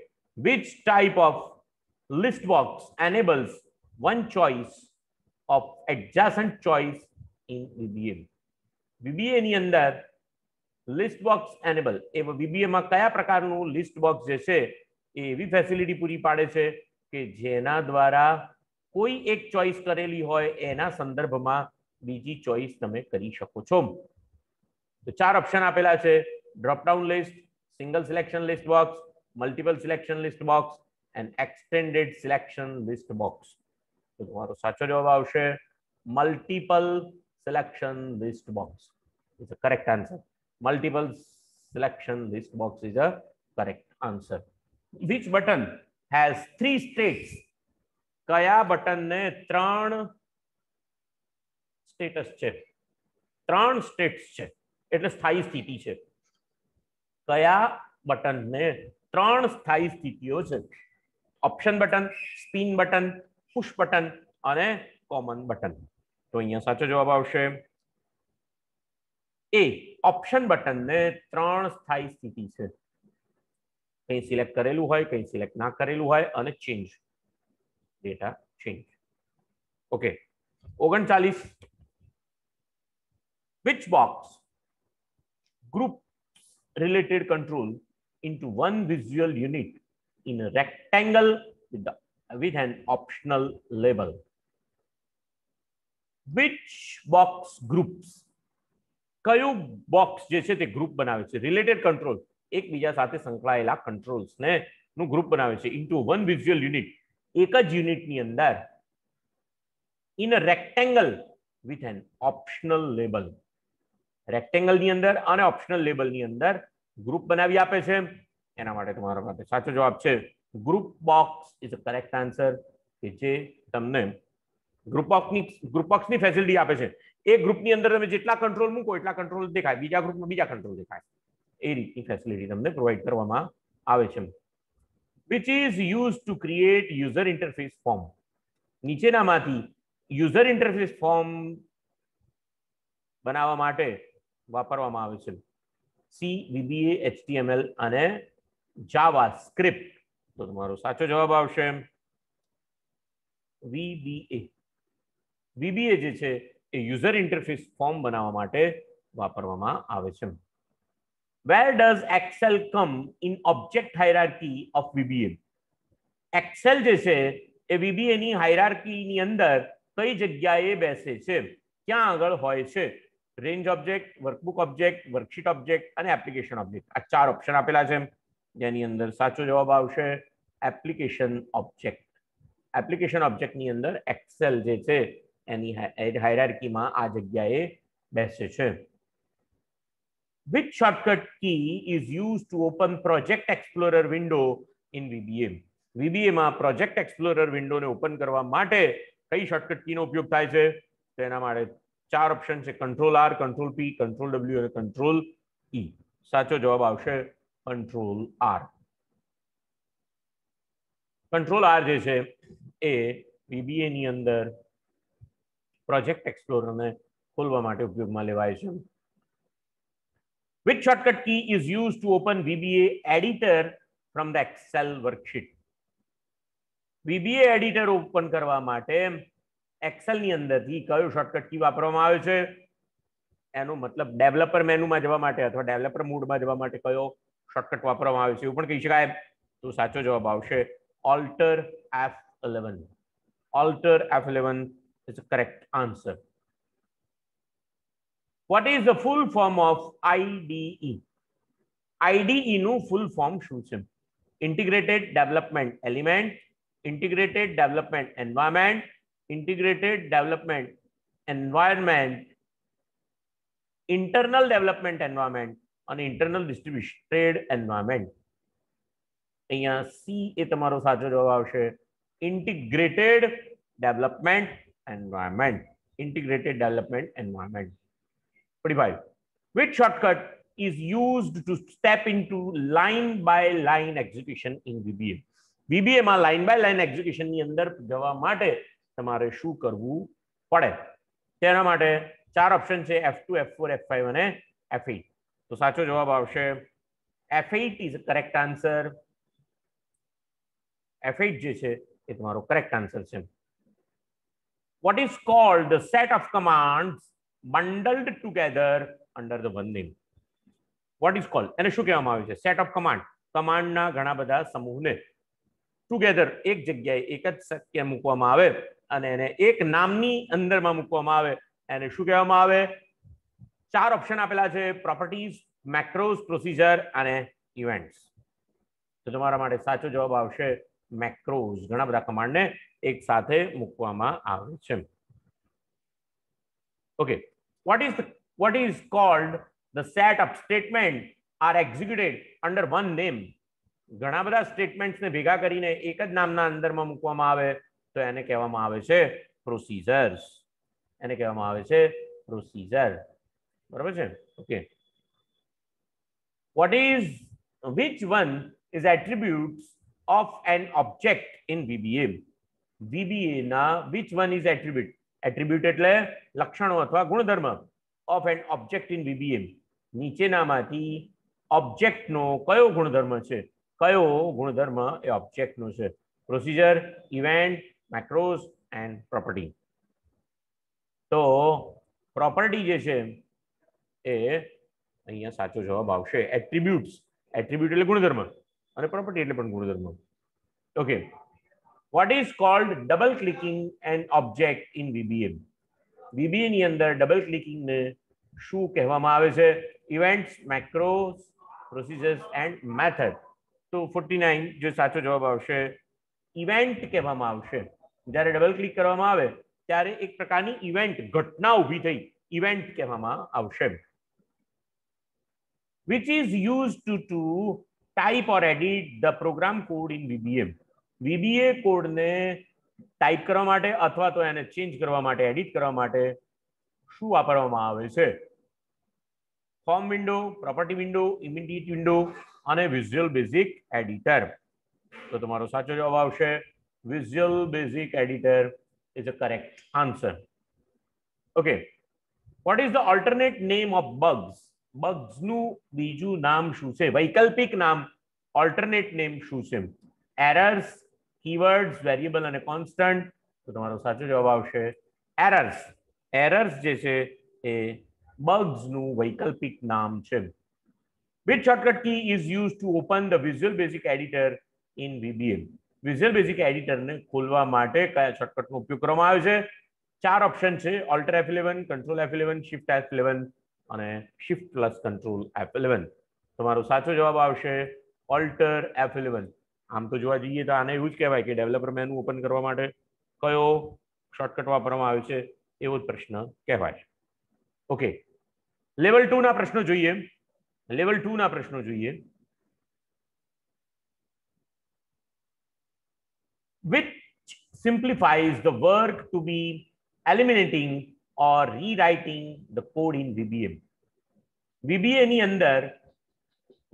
which type of list box enables one choice of adjacent choice in VBA? VBA ની અંદર લિસ્ટ બોક્સ એનેબલ એ VBA માં કયા પ્રકારનું લિસ્ટ બોક્સ જે છે એ એવી ફેસિલિટી પૂરી પાડે છે કે જેના દ્વારા કોઈ એક ચોઈસ કરેલી હોય એના સંદર્ભમાં બીજી ચોઈસ તમે કરી શકો છો. તો ચાર ઓપ્શન આપેલા છે, drop down list, single selection list box, multiple selection list box and extended selection list box. તો તમારો સાચો જવાબ આવશે multiple selection list box. Is a correct answer. Multiple selection list box is a correct answer. Which button has three states? કયા button ને ત્રણ status છે? ત્રણ સ્ટેટ્સ છે એટલે સ્થાયી સ્થિતિ છે. કયા બટન ને ત્રણ સ્થાયી સ્થિતિઓ છે? Option button, spin button, push button અને કોમન બટન. તો અહીંયા સાચો જવાબ આવશે એ ઓપ્શન બટન ને ત્રણ સ્થાયી સ્થિતિ છે. કઈ સિલેક્ટ કરેલું હોય, કઈ સિલેક્ટ ના કરેલું હોય અને change data change. Okay, 39. which box groups related control into one visual unit in a rectangle with an optional label? which box groups કયું બોક્સ જે છે તે ગ્રુપ બનાવે છે? રિલેટેડ કંટ્રોલ, એકબીજા સાથે સંકળાયેલા કંટ્રોલ્સને નું ગ્રુપ બનાવે છે ઇન્ટુ વન વિઝ્યુઅલ યુનિટ, એક જ યુનિટની અંદર, in a rectangle with an optional label. રેક્ટેંગલની અંદર અને ઓપ્શનલ લેબલની અંદર ગ્રુપ બનાવી આપે છે. એના માટે તમારા માટે સાચો જવાબ છે group box is a correct answer કે જે તમને ગ્રુપ બોક્સની ફેસિલિટી આપે છે. એક ગ્રુપની અંદર તમે જેટલા કંટ્રોલ મૂકો એટલા કંટ્રોલ દેખાય, બીજા ગ્રુપમાં બીજા કંટ્રોલ દેખાય, એ રીતની ફેસિલિટી તમને પ્રોવાઈડ કરવામાં આવે છે. which is used to create user interface form? નીચેનામાંથી યુઝર ઇન્ટરફેસ ફોર્મ બનાવવા માટે વાપરવામાં આવે છે? સી, VBA, HTML અને જાવા સ્ક્રિપ્ટ. તો તમારો સાચો જવાબ આવશે VBA. VBA જે છે એ યુઝર ઇન્ટરફેસ ફોર્મ બનાવવા માટે વાપરવામાં આવે છે. Where does Excel come in object hierarchy of VBA? Excel જે છે એ VBA ની હાયરાર્કીની અંદર કઈ જગ્યાએ બેસે છે, ક્યાં આગળ હોય છે? Range object, workbook object, worksheet object અને એપ્લિકેશન ઓબ્જેક્ટ. આ ચાર ઓપ્શન આપેલા છે જેની અંદર સાચો જવાબ આવશે એપ્લિકેશન ઓબ્જેક્ટ. એપ્લિકેશન ઓબ્જેક્ટની અંદર એક્સેલ જે છે એની હાયરાર્કીમાં આ જગ્યાએ બેસે છે. which shortcut key is used to open project explorer window in VBA? VBA માં પ્રોજેક્ટ એક્સપ્લોરર વિન્ડોને ઓપન કરવા માટે કઈ શોર્ટકટ કીનો ઉપયોગ થાય છે? તેના માટે ચાર ઓપ્શન છે, control R, control P, control W અને કંટ્રોલ E. સાચો જવાબ આવશે કંટ્રોલ R. કંટ્રોલ R જે છે એ VBA ની અંદર પ્રોજેક્ટ એક્સપ્લોરરને ખોલવા માટે ઉપયોગમાં લેવાય છે. which shortcut key is used to open VBA editor from the Excel worksheet? VBA editor open કરવા માટે એક્સેલ ની અંદરથી કયો શોર્ટકટ કી વાપરવામાં આવે છે? એનો મતલબ ડેવલપર મેનુમાં જવા માટે અથવા ડેવલપર મોડમાં જવા માટે કયો શોર્ટકટ વાપરવામાં આવે છે એવું પણ કહી શકાય. તો સાચો જવાબ આવશે Alter F11. Alter F11 is the correct answer. What is the full form of IDE? IDE નું ફૂલ ફોર્મ શું છે? Integrated development element, integrated development environment, integrated development environment, internal development environment અને ઇન્ટરનલ ડિસ્ટ્રીબ્યુટેડ એન્વાયરમેન્ટ. અહીંયા C એ તમારો સાચો જવાબ આવશે. Integrated development environment. Integrated development environment. 25. Which shortcut is used to step into line by line execution in VBA? VBA માં line by line execution ની અંદર જવા માટે તમારે શું કરવું પડે? તેના માટે ચાર ઓપ્શન છે, F2, F4, F5 અને F8. તો સાચો જવાબ આવશે F8 is a correct answer. F8 જે છે એ તમારો કરેક્ટ આન્સર છે. What is called the set of commands bundled together under the one name? What is called? એને શું કહેવામાં આવે છે? Set of command. કમાન્ડના ઘણા બધા સમૂહને ટુગેધર એક જગ્યાએ એક જ શક્ય મૂકવામાં આવે અને એને એક નામની અંદરમાં મૂકવામાં આવે એને શું કહેવામાં આવે? ચાર ઓપ્શન આપેલા છે, પ્રોપર્ટીઝ, મેક્રોઝ, પ્રોસીજર અને ઇવેન્ટ્સ. તો તમારા માટે સાચો જવાબ આવશે મેક્રોઝ. ઘણા બધા કમાન્ડને એક સાથે મૂકવામાં આવે છે. Okay, what is called the set of statement are executed under one name? ઘણા બધા સ્ટેટમેન્ટ્સ ને ભેગા કરીને એક જ નામના અંદરમાં મૂકવામાં આવે તો એને કહેવામાં આવે છે પ્રોસીજર્સ. એને કહેવામાં આવે છે પ્રોસીજર. બરાબર છે? Okay. Which one is attributes of an object in VBA? VBA ના which one is attribute? Attribute એટલે લક્ષણો અથવા ગુણધર્મ of an object in VBA. નીચેનામાંથી ઓબ્જેક્ટનો કયો ગુણધર્મ છે? કયો ગુણધર્મ એ ઓબ્જેક્ટનો છે? Procedure, event, macros and property. તો પ્રોપર્ટી જે છે એ અહીંયા સાચો જવાબ આવશે એટ્રીબ્યુટ્સ. એટ્રીબ્યુટ એટલે ગુણધર્મ અને પ્રોપર્ટી એટલે પણ ગુણધર્મ. Okay. What is called double clicking an object in VBA? VBA ની અંદર ડબલ ક્લિકિંગ ને શું કહેવામાં આવે છે? Events, macros, procedures and method. તો 49 જે સાચો જવાબ આવશે ઇવેન્ટ કહેવામાં આવશે. જ્યારે ડબલ ક્લિક કરવામાં આવે ત્યારે એક પ્રકારની ઇવેન્ટ, ઘટના ઊભી થઈ, ઇવેન્ટ કહેવામાં આવશે. Which is used to type or edit the program code in VBA? VBA કોડને ટાઈપ કરવા માટે અથવા તો એને ચેન્જ કરવા માટે, એડિટ કરવા માટે શું વાપરવામાં આવે છે? Form window, property window, immediate window અને વિઝ્યુઅલ બેઝિક એડિટર. તો તમારો સાચો જવાબ આવશે visual basic editor is a correct answer. Okay. What is the alternate name of bugs? બગ્સનું બીજું નામ શું છે? વૈકલ્પિક નામ, ઓલ્ટરનેટ નેમ શું છે? એરર્સ, કીવર્ડ્સ, વેરિયેબલ અને કોન્સ્ટન્ટ. તો તમારો સાચો જવાબ આવશે એરર્સ. એરર્સ જે છે એ બગ્સનું વૈકલ્પિક નામ છે. Which shortcut key is used to open the Visual Basic Editor in VBA? Visual Basic Editor ને ખોલવા માટે કયા શોર્ટકટનો ઉપયોગ કરવામાં આવે છે? ચાર ઓપ્શન છે, Alt F11, Control F11, Shift F11 અને Shift plus Control F11. તમારો સાચો જવાબ આવશે Alt F11. આમ તો જોવા જઈએ તો આને એવું જ કહેવાય કે ડેવલપર મેનુ ઓપન કરવા માટે કયો શોર્ટકટ વાપરવામાં આવે છે એવો જ પ્રશ્ન કહેવાય. ઓકે. લેવલ 2 ના પ્રશ્નો જોઈએ. લેવલ 2 ના પ્રશ્નો જોઈએ. Which simplifies the work to be eliminating or rewriting the code in VBA? VBA ની અંદર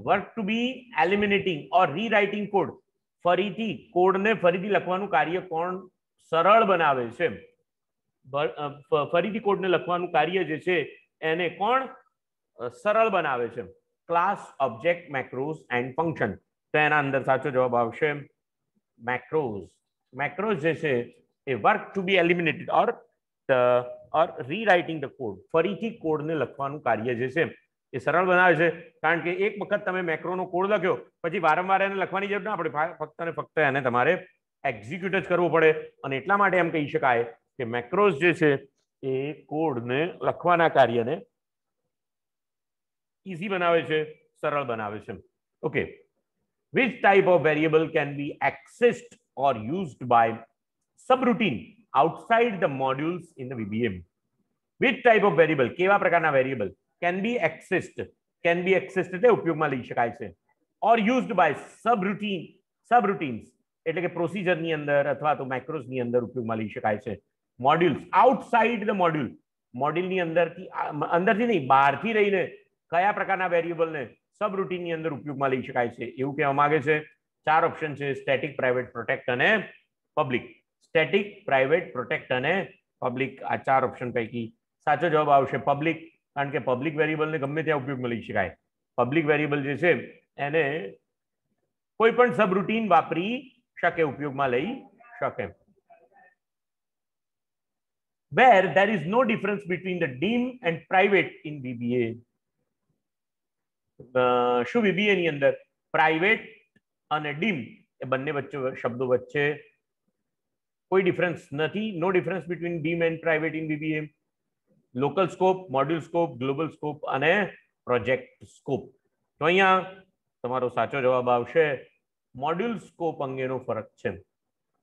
work to be eliminating or rewriting code, ફરીથી કોડને ફરીથી લખવાનું કાર્ય કોણ સરળ બનાવે છે? ફરીથી કોડને લખવાનું કાર્ય જે છે એને કોણ સરળ બનાવે છે? Class, object, macros and function. તો એના અંદર સાચો જવાબ આવશે મેક્રોઝ. મેક્રોઝ જે છે એ work to be eliminated or rewriting the code, ફરીથી કોડને લખવાનું કાર્ય જે છે એ સરળ બનાવે છે. કારણ કે એક વખત તમે મેક્રોનો કોડ લખ્યો પછી વારંવાર એને લખવાની જરૂર ના પડે, ફક્ત ને ફક્ત એને તમારે એક્ઝિક્યુટ જ કરવો પડે. અને એટલા માટે એમ કહી શકાય કે મેક્રોઝ જે છે એ કોડને લખવાના કાર્યને ઇઝી બનાવે છે, સરળ બનાવે છે. Okay. Which type of variable can be accessed or used by subroutine outside the modules in the VBM. Which type of variable, કેવા પ્રકારના વેરિયેબલ can be accessed એટલે ઉપયોગમાં લઈ શકાય છે, or used by subroutines એટલે કે પ્રોસિજરની અંદર અથવા તો મેક્રોસની અંદર ઉપયોગમાં લઈ શકાય છે. મોડ્યુલ્સ આઉટસાઇડ ધ મોડ્યુલની અંદરથી નહીં, બહારથી રહીને કયા પ્રકારના વેરિયેબલને સબરૂટીનની અંદર ઉપયોગમાં લઈ શકાય છે એવું કહેવા માંગે છે. 4 ઓપ્શન છે, સ્ટેટિક, પ્રાઇવેટ, પ્રોટેક્ટ અને પબ્લિક. સ્ટેટિક, પ્રાઇવેટ, પ્રોટેક્ટ અને પબ્લિક, આ 4 ઓપ્શન પૈકી સાચો જવાબ આવશે પબ્લિક, કારણ કે પબ્લિક વેરિયેબલને ગમે ત્યાં ઉપયોગમાં લઈ શકાય. પબ્લિક વેરિયેબલ જે છે એને કોઈ પણ સબરૂટીન વાપરી શકે, ઉપયોગમાં લઈ શકે. Where there is no difference between the dim and private in VBA. શું VBA ની અંદર પ્રાઇવેટ અને ડીમ એ બંને વચ્ચે શબ્દો વચ્ચે કોઈ ડિફરન્સ નથી. No difference between dim and private in VBA. Local scope, module scope, global scope અને પ્રોજેક્ટ સ્કોપ. તો અહીંયા તમારો સાચો જવાબ આવશે મોડ્યુલ સ્કોપ અંગેનો ફરક છે.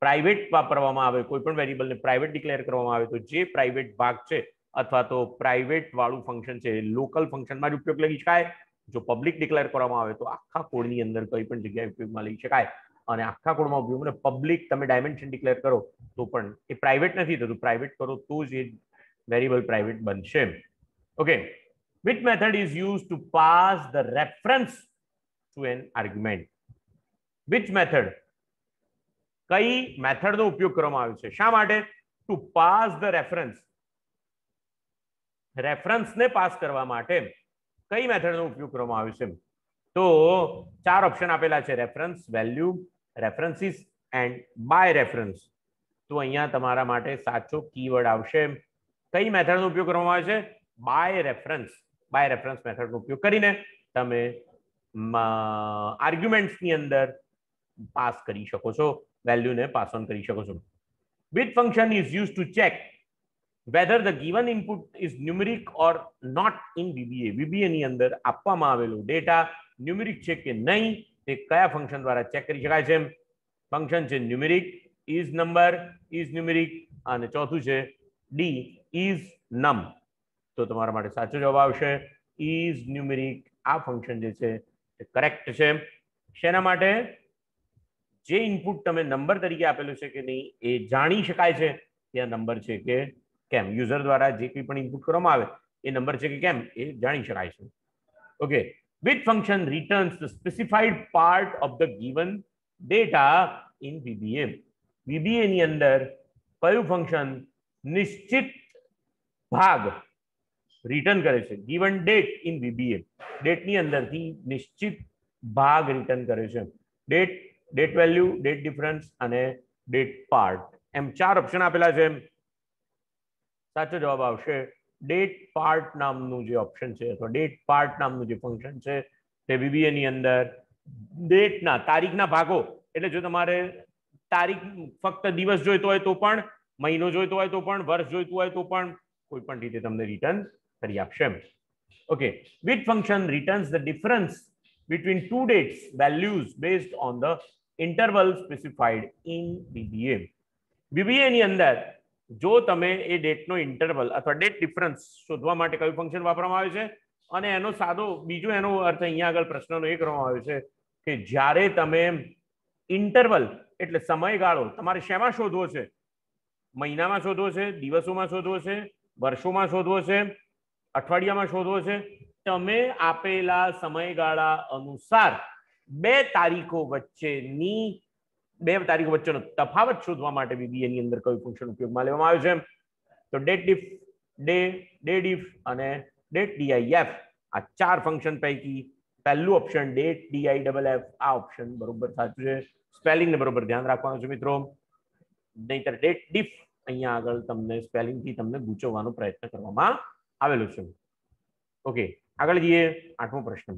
પ્રાઇવેટ વાપરવામાં આવે, કોઈ પણ વેરિયેબલને પ્રાઇવેટ ડિક્લેર કરવામાં આવે તો જે પ્રાઇવેટ ભાગ છે અથવા તો પ્રાઇવેટ વાળું ફંક્શન છે લોકલ ફંક્શનમાં જ ઉપયોગ લઈ શકાય. જો પબ્લિક ડિક્લેર કરવામાં આવે તો આખા કોડની અંદર કોઈ પણ જગ્યાએ ઉપયોગમાં લઈ શકાય. અને આખા કોડમાં ઉપયોગ પબ્લિક તમે ડાયમેન્શન ડિક્લેર કરો તો પણ એ પ્રાઇવેટ નથી થતું, પ્રાઇવેટ કરો તો જ એ વેરિયેબલ પ્રાઇવેટ બનશે. Okay, which method is used to pass the reference to an argument? which method, કઈ મેથડનો ઉપયોગ કરવામાં આવે છે શા માટે? ટુ પાસ ધ રેફરન્સને પાસ કરવા માટે કઈ મેથડનો ઉપયોગ કરવામાં આવે છે? તો 4 ઓપ્શન આપેલા છે, reference, value, references and by reference. તો અહીંયા તમારા માટે સાચો કીવર્ડ આવશે કઈ મેથડનો ઉપયોગ કરવામાં આવે છે? By reference. બાય રેફરન્સ મેથડનો ઉપયોગ કરીને તમે આર્ગ્યુમેન્ટ્સની અંદર પાસ કરી શકો છો, વેલ્યુને પાસ ઓન કરી શકો છો. which function is used to check whether the given input is numeric or not in VBA? VBA ની અંદર આપવામાં આવેલો ડેટા ન્યુમેરિક છે કે નહીં તે કયા ફંક્શન દ્વારા ચેક કરી શકાય છે? ફંક્શન છે numeric, is number, is numeric અને ચોથું છે ડી is num. તો તમારા માટે સાચો જવાબ આવશે is numeric. આ ફંક્શન જે છે તે કરેક્ટ છે. શેના માટે? જે ઇનપુટ તમે નંબર તરીકે આપેલું છે કે નહીં એ જાણી શકાય છે ત્યાં નંબર છે કે કેમ. યુઝર દ્વારા જે કંઈ પણ ઇનપુટ કરવામાં આવે એ નંબર છે કે કેમ એ જાણી શકાય છે. Okay, which function returns the specified part of the given data in VBA? VBA ની અંદર કયું ફંક્શન નિશ્ચિત ભાગ રિટર્ન કરે છે? given date in VBA, ડેટની અંદરથી નિશ્ચિત ભાગ રિટર્ન કરે છે. ડેટ વેલ્યુ, ડેટ ડિફરન્સ અને ડેટ પાર્ટ, એમ 4 ઓપ્શન આપેલા છે. સાચો જવાબ આવશે ડેટ પાર્ટ નામનું જે ઓપ્શન છે અથવા ડેટ પાર્ટ નામનું જે ફંક્શન છે તે VBA ની અંદર ડેટના, તારીખના ભાગો, એટલે જો તમારે તારીખ ફક્ત દિવસ જોઈતો હોય તો પણ, મહિનો જોઈતો હોય તો પણ, વર્ષ જોઈતું હોય તો પણ કોઈ પણ રીતે તમને રિટર્ન કરી આપશે. Okay, which function returns the difference between two dates values based on the interval specified in VBA? VBA ની અંદર જો તમે એ ડેટનો ઇન્ટરવલ અથવા ડેટ ડિફરન્સ શોધવા માટે કયું ફંક્શન વાપરવામાં આવે છે? અને એનો સાદો બીજો એનો અર્થ અહીંયા આગળ પ્રશ્નનો એ કરવામાં આવે છે કે જ્યારે તમે ઇન્ટરવલ એટલે સમયગાળો તમારે શેમાં શોધવો છે? મહિનામાં શોધવો છે, દિવસોમાં શોધવો છે, વર્ષોમાં શોધવો છે, અઠવાડિયામાં શોધવો છે? તમે આપેલા સમયગાળા અનુસાર બે તારીખો વચ્ચેનો તફાવત શોધવા માટે VBA ની અંદર કયું ફંક્શન ઉપયોગમાં લેવામાં આવે છે? તો ડેટ ડિફ અને ડેટ DIF. આ 4 ફંક્શન પૈકી પહેલું ઓપ્શન ડેટ DIFF આ ઓપ્શન બરોબર સાચું છે. સ્પેલિંગને બરોબર ધ્યાન રાખવાનું છે મિત્રો, નહીતર ડેટ ડિફ અહીંયા આગળ તમને સ્પેલિંગથી તમને ગૂંચવવાનો પ્રયત્ન કરવામાં આવેલો છે. ઓકે, આગળ જઈએ. 8મો પ્રશ્ન.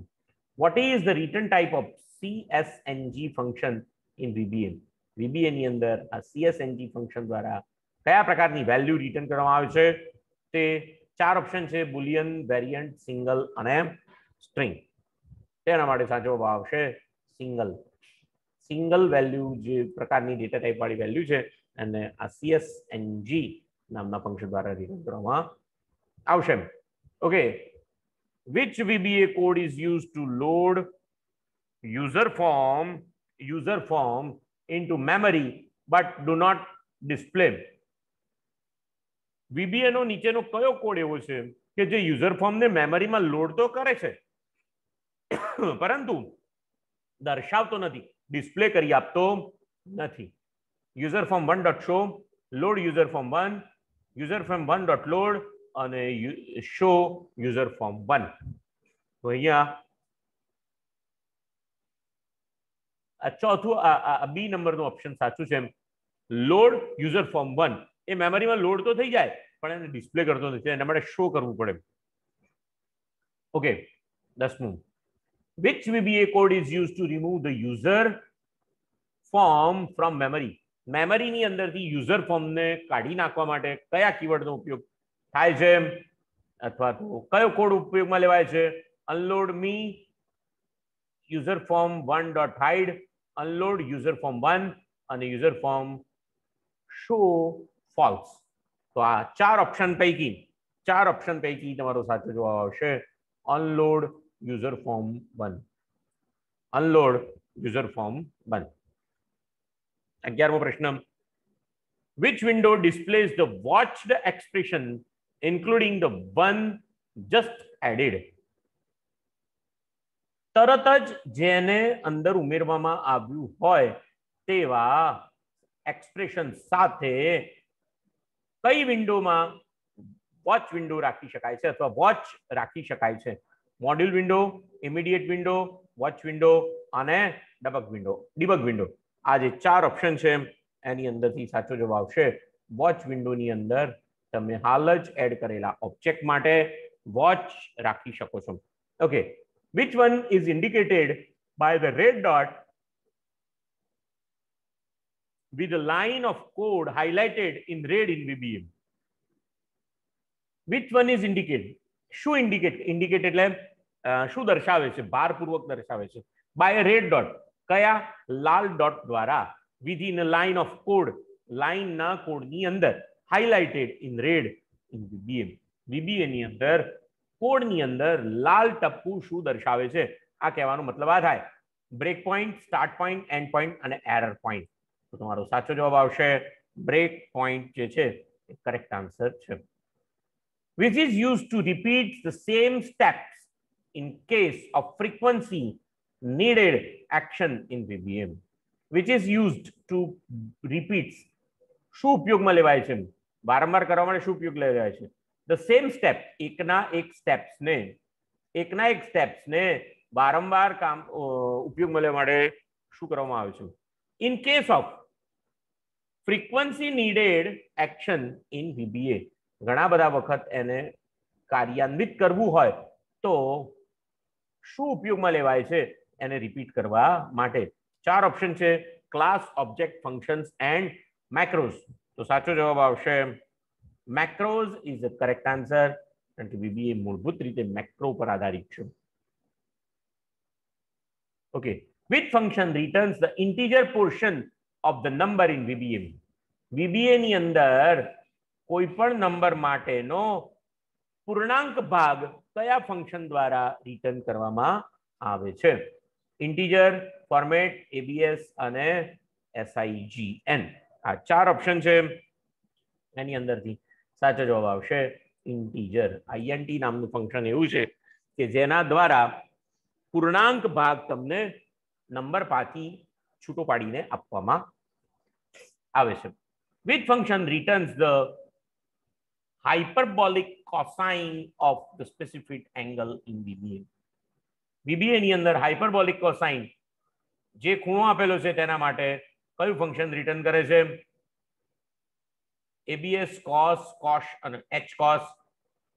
What is the return type of CSNG function in VBA? VBA ની અંદર આ CSNG ફંક્શન દ્વારા કયા પ્રકારની વેલ્યુ રિટર્ન કરવામાં આવે છે? તે 4 ઓપ્શન છે, બુલિયન, વેરિયન્ટ, સિંગલ અને સ્ટ્રિંગ. તેના માટે સાચો જવાબ આવશે સિંગલ. સિંગલ વેલ્યુ જે પ્રકારની ડેટા ટાઈપ વાળી વેલ્યુ છે અને આ CSNG નામના ફંક્શન દ્વારા રિટર્ન કરવામાં આવશે. Okay, which VBA code is used to load user form into memory but do not display? VBA નો નીચેનો કયો કોડ એવો છે કે જે યુઝર ફોર્મને મેમરીમાં લોડ તો કરે છે પરંતુ દર્શાવતો નથી, ડિસ્પ્લે કરી આપતો નથી? User form 1.show, load user form 1, user form 1.load અને શો યુઝર ફોર્મ 1. તો અહીંયા આ ચોથું બી નંબરનું ઓપ્શન સાચું છે. લોડ યુઝર ફોર્મ 1 એ મેમરીમાં લોડ તો થઈ જાય પણ એને ડિસ્પ્લે કરતો નથી, એના માટે શો કરવું પડે. ઓકે, 10મું, which VBA code is used to remove the user form from memory? મેમરીની અંદરથી યુઝર ફોર્મને કાઢી નાખવા માટે કયા કીવર્ડનો ઉપયોગ થાય છે અથવા તો કયો કોડ ઉપયોગમાં લેવાય છે? unload me user form 1.hide, unload user form 1 અને user form show false. તો આ ચાર ઓપ્શન પૈકી તમારો સાચો જવાબ આવશે unload user form 1. unload user form 1. 11મો પ્રશ્ન, which window displays the watched expression including the one just added? તરત જ જેને અંદર ઉમેરવામાં આવ્યું હોય તેવા એક્સપ્રેશન સાથે કઈ વિન્ડોમાં વોચ વિન્ડો રાખી શકાય છે અથવા વોચ રાખી શકાય છે? Module window, immediate window, watch window અને ડિબગ વિન્ડો. આ જે ચાર ઓપ્શન છે એની અંદરથી સાચો જવાબ આવશે વોચ વિન્ડોની અંદર તમે હાલ જ એડ કરેલા ઓબ્જેક્ટ માટે વોચ રાખી શકો છો. Okay, which one is indicated by the red dot with a line of code highlighted in red in VBA? which one is indicated? શું indicate એટલે શું દર્શાવે છે? ભારપૂર્વક દર્શાવે છે. by a red dot, કયા? લાલ ડોટ દ્વારા. within a line of code, લાઈનના કોડની અંદર. highlighted in red in VBA. VBA ની અંદર કોડની અંદર લાલ ટપકું શું દર્શાવે છે? આ કહેવાનો મતલબ આ થાય break point, start point, end point અને એરર પોઈન્ટ. તો તમારો સાચો જવાબ આવશે બ્રેક પોઈન્ટ જે છે એ કરેક્ટ આન્સર છે. which is used to repeat the same steps in case of frequency needed action in VBA? which is used to repeat, શું ઉપયોગમાં લેવાય છે? વારંવાર કરવા માટે શું ઉપયોગ લેવાય છે? the same step, એકના એક સ્ટેપ્સને વારંવાર કામ ઉપયોગમાં લેવા માટે શું કરવામાં આવે છે? in case of frequency needed action in VBA. ઘણા બધા વખત એને કાર્યાન્વિત કરવું હોય તો શું ઉપયોગમાં લેવાય છે એને રિપીટ કરવા માટે? ચાર ઓપ્શન છે class, object, functions and macros. તો સાચો જવાબ આવશે મેક્રોઝ ઇઝ ધ કરેક્ટ આન્સર. કારણ કે VBA મૂળભૂત રીતે મેક્રો પર આધારિત છે. Okay, which function returns the integer portion of the number in VBA? VBA ની અંદર કોઈ પણ નંબર માટેનો પૂર્ણાંક ભાગ કયા ફંક્શન દ્વારા રિટર્ન કરવામાં આવે છે? ઇન્ટીજર, ફોર્મેટ, ABS અને SIGN. આ ચાર ઓપ્શન છે એની અંદરથી સાચો જવાબ આવશે ઇન્ટીજર. INT નામનું ફંક્શન એવું છે કે જેના દ્વારા પૂર્ણાંક ભાગ તમને નંબર પાછી છૂટો પાડીને આપવામાં આવે છે. which function returns the hyperbolic cosine of the specific angle in VBA? VBA ની અંદર હાઇપરબોલિક કોસાઇન જે ખૂણો આપેલો છે તેના માટે કયું ફંક્શન રિટર્ન કરે છે? ABS, cos, cosh અને HCOS.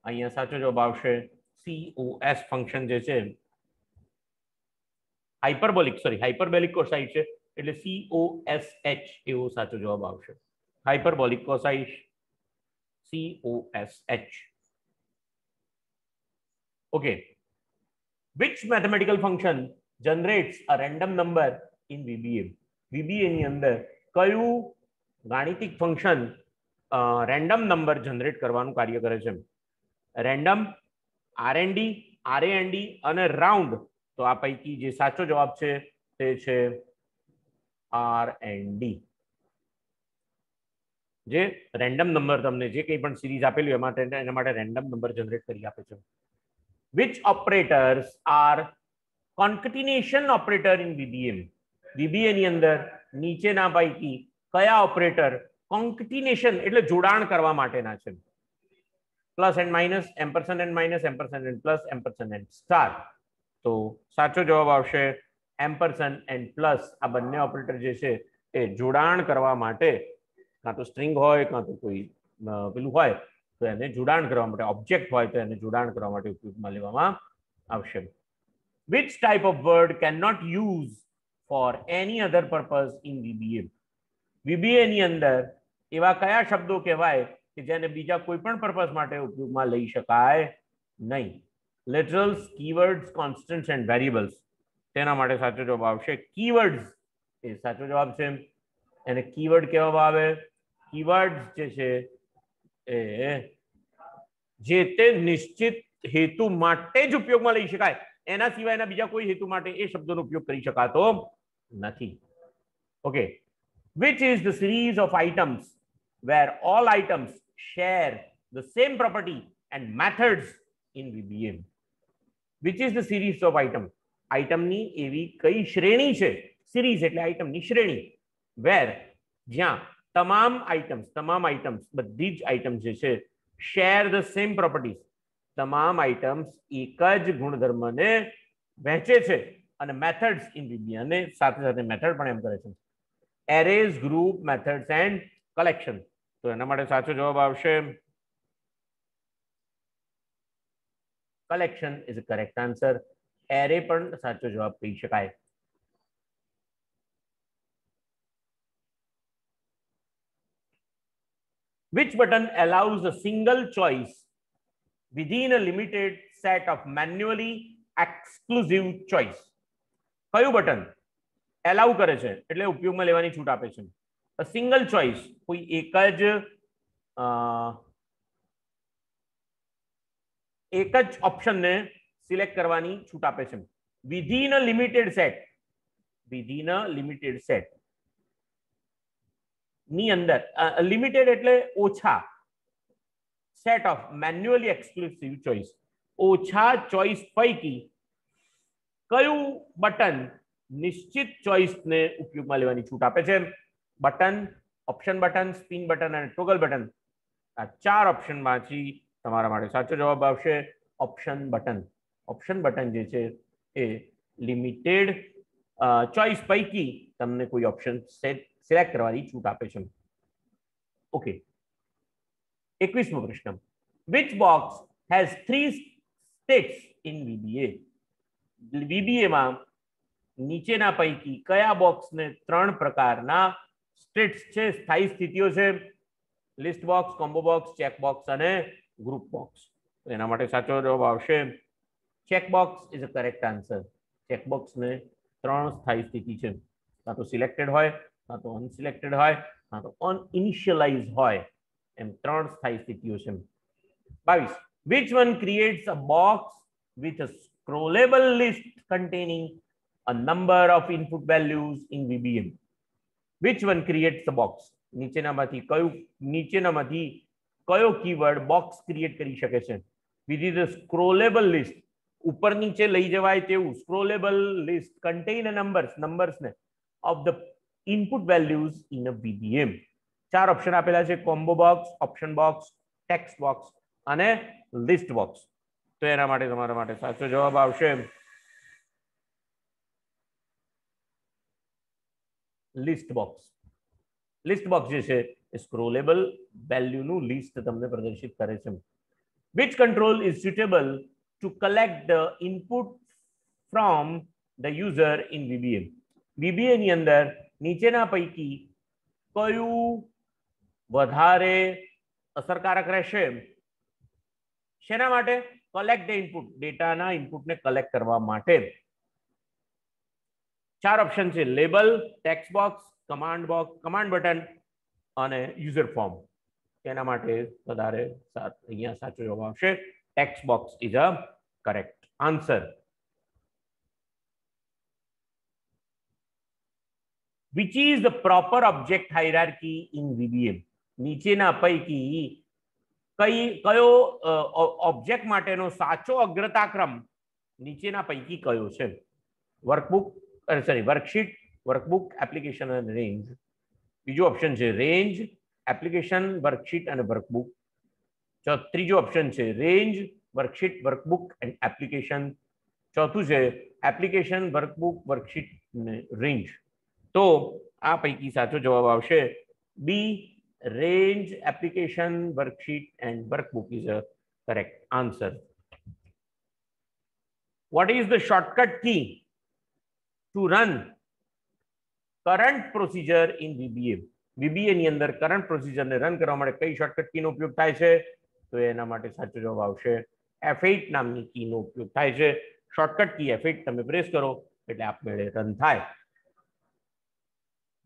અહીંયા સાચો જવાબ આવશે COS ફંક્શન જે છે હાઇપરબોલિક કોસાઇન છે એટલે COSH એવો સાચો જવાબ આવશે. Hyperbolic cosine COSH. Okay, which mathematical function generates a random number in VBA? VBA ની અંદર કયું ગાણિતિક ફંક્શન રેન્ડમ નંબર જનરેટ કરવાનું કાર્ય કરે છે. રેન્ડમ, આરએનડી, આરએનડી અને રાઉન્ડ, તો આ પૈકી જે સાચો જવાબ છે તે છે આરએનડી. જે રેન્ડમ નંબર તમને જે કંઈ પણ સિરીઝ આપેલી એના માટે રેન્ડમ નંબર જનરેટ કરી આપે છે. which operators are concatenation operator in VBA? VBA ની અંદર નીચેના પૈકી કયા ઓપરેટર કોન્કેટિનેશન એટલે જોડાણ કરવા માટેના છે? Plus and minus, ampersand and minus, ampersand and plus, ampersand and star. તો સાચો જવાબ આવશે એમ્પરસેન્ડ એન્ડ પ્લસ. આ બંને ઓપરેટર જે છે એ જોડાણ કરવા માટે, કાં તો સ્ટ્રિંગ હોય કાં તો કોઈ પેલું હોય, તો એને જોડાણ કરવા માટે, ઓબ્જેક્ટ હોય તો એને જોડાણ કરવા માટે ઉપયોગમાં લેવામાં આવશે. which type of word cannot use for any other purpose in VBA? VBA ની અંદર એવા કયા શબ્દો કહેવાય કે જેને બીજા કોઈ પણ પર્પસ માટે ઉપયોગમાં લઈ શકાય નહીં? Literals, keywords, constants and variables. તેના માટે સાચો જવાબ આવશે કીવર્ડ્સ. એ સાચો જવાબ છે. એને કીવર્ડ કહેવામાં આવે. કીવર્ડ્સ જે છે એ જે તે નિશ્ચિત હેતુ માટે જ ઉપયોગમાં લઈ શકાય, એના સિવાયના બીજા કોઈ હેતુ માટે એ શબ્દોનો ઉપયોગ કરી શકાતો નથી. Okay. which is the series of items where all items share the same property and methods in VBA? which is the series of item? આઇટમની એવી કઈ શ્રેણી છે? સિરીઝ એટલે આઇટમની શ્રેણી. વેર, જ્યાં તમામ આઇટમ્સ બધી જ આઇટમ્સ જે છે શેર ધ સેમ પ્રોપર્ટીઝ, તમામ આઇટમ્સ એક જ ગુણધર્મને વહેંચે છે. અને મેથડ્સ ઇન VBA, અને સાથે સાથે મેથડ પણ એમ કરે છે. Arrays, group, methods and collection. તો એના માટે સાચો જવાબ આવશે collection is a correct answer. Array પણ સાચો જવાબ કહી શકાય. which button allows a single choice within a limited set of manually exclusive choice? કયું બટન એલાઉ કરે છે એટલે ઉપયોગમાં લેવાની છૂટ આપે છે? સિંગલ ચોઇસ, કોઈ એક જ ઓપ્શનને સિલેક્ટ કરવાની છૂટ આપે છે. વિધિન અ લિમિટેડ સેટ ની અંદર, લિમિટેડ એટલે ઓછા, set of manually exclusive choice, ઓછા ચોઇસ પૈકી કયું બટન નિશ્ચિત ચોઇસને ઉપયોગમાં લેવાની છૂટ આપે છે? Button, option button, spin button અને ટોગલ બટન. આ ચાર ઓપ્શનમાંથી તમારા માટે સાચો જવાબ આવશે ઓપ્શન બટન. ઓપ્શન બટન જે છે એ લિમિટેડ ચોઇસ પૈકી તમને કોઈ ઓપ્શન સિલેક્ટ કરવાની છૂટ આપે છે. ઓકે. 21મો પ્રશ્ન. which box has 3 states in VBA? VBA માં નીચેના પૈકી કયા બોક્સને 3 પ્રકારના સ્ટેટ્સ છે, સ્થાયી સ્થિતિઓ છે? List box, combo box, check box અને ગ્રુપ બોક્સ. એના માટે સાચો જવાબ આવશે check box is a correct answer. Check બોક્સને 3 સ્થાયી સ્થિતિ છે, કાં તો સિલેક્ટેડ હોય, કાં તો અનસિલેક્ટેડ હોય, કાં તો અનઇનિશિયલાઇઝ હોય, એમ 3 સ્થાયી સ્થિતિઓ છે. 22. which one creates a box with a scrollable list containing a number of input values in VBA? which one creates the box? નીચેનામાંથી કયો કીવર્ડ બોક્સ ક્રિએટ કરી શકે છે? વિધ ઇઝ અ સ્ક્રોલેબલ લિસ્ટ, ઉપર નીચે લઈ જવાય તેવું સ્ક્રોલેબલ લિસ્ટ કન્ટેઇન નંબર્સને of the input values in a VBA. 4 option આપેલા છે: combo box, option box, text box અને લિસ્ટ બોક્સ. તો એના માટે તમારા માટે સાચો જવાબ આવશે લિસ્ટ બોક્સ. લિસ્ટ બોક્સ જે છે એ સ્ક્રોલેબલ વેલ્યુનું લિસ્ટ તમને પ્રદર્શિત કરે છે. which control is suitable to collect the input from the user in VBA? VBA ની અંદર નીચેના પૈકી કયું વધારે અસરકારક રહેશે? શેના માટે? કલેક્ટ ધ ઇનપુટ, ડેટાના ઇનપુટને કલેક્ટ કરવા માટે. 4 ઓપ્શન છે: label, text box, command button અને યુઝર ફોર્મ તેના માટે વધારે અહીંયા સાચો જવાબ આવશે text box is a correct answer. Which is the proper object hierarchy in VBM? નીચેના પૈકી કયો ઓબ્જેક્ટ માટેનો સાચો અગ્રતાક્રમ નીચેના પૈકી કયો છે? વર્કબુક વર્કશીટ, વર્કબુક, એપ્લિકેશન અને રેન્જ. બીજો ઓપ્શન છે રેન્જ, એપ્લિકેશન, વર્કશીટ અને વર્કબુક. ત્રીજો ઓપ્શન છે range, worksheet, workbook and application. ચોથું છે એપ્લિકેશન, વર્કબુક, વર્કશીટ અને રેન્જ. તો આ પૈકી સાચો જવાબ આવશે B, range, application, worksheet and workbook is a correct answer. What is the shortcut key to run current procedure in VBA? VBA ની અંદર કરંટ પ્રોસિજર ને રન કરવા માટે કઈ શોર્ટકટ કી નો ઉપયોગ થાય છે? તો એના માટે સાચો જવાબ આવશે F8 નામની કી નો ઉપયોગ થાય છે. શોર્ટકટ કી F8 તમે પ્રેસ કરો એટલે આપમેળે રન થાય.